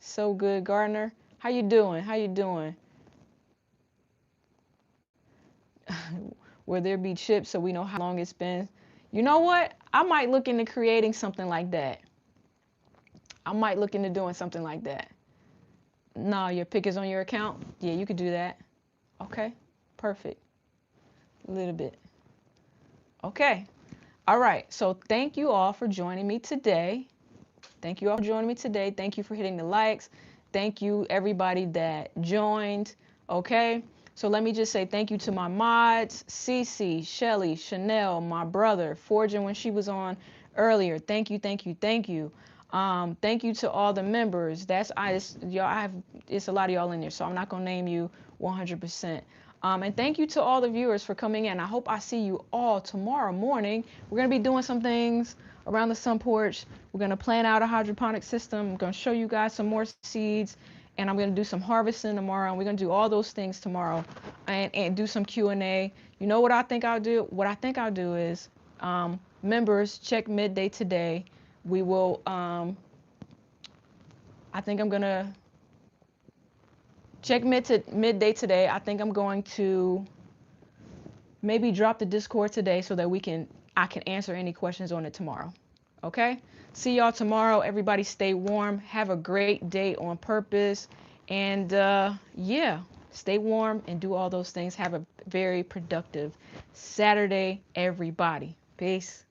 So good, Gardner. How you doing? How you doing? Will there be chips so we know how long it's been? You know what? I might look into creating something like that. I might look into doing something like that. No, your pick is on your account? Yeah, you could do that. Okay, perfect. A little bit. Okay. All right. So thank you all for joining me today. Thank you all for joining me today. Thank you for hitting the likes. Thank you, everybody that joined. Okay. So let me just say thank you to my mods, Cece, Shelly, Chanel, my brother, Forging when she was on earlier. Thank you, thank you, thank you. Thank you to all the members. It's a lot of y'all in there, so I'm not gonna name you 100%. And thank you to all the viewers for coming in. I hope I see you all tomorrow morning. We're gonna be doing some things around the sun porch. We're gonna plan out a hydroponic system. I'm gonna show you guys some more seeds, and I'm gonna do some harvesting tomorrow. And we're gonna do all those things tomorrow, and do some Q&A. You know what I think I'll do? What I think I'll do is, members, check midday today. We will, I think I'm gonna check midday today. I think I'm going to maybe drop the Discord today so that I can answer any questions on it tomorrow. Okay? See y'all tomorrow. Everybody stay warm. Have a great day on purpose. And yeah, stay warm and do all those things. Have a very productive Saturday, everybody. Peace.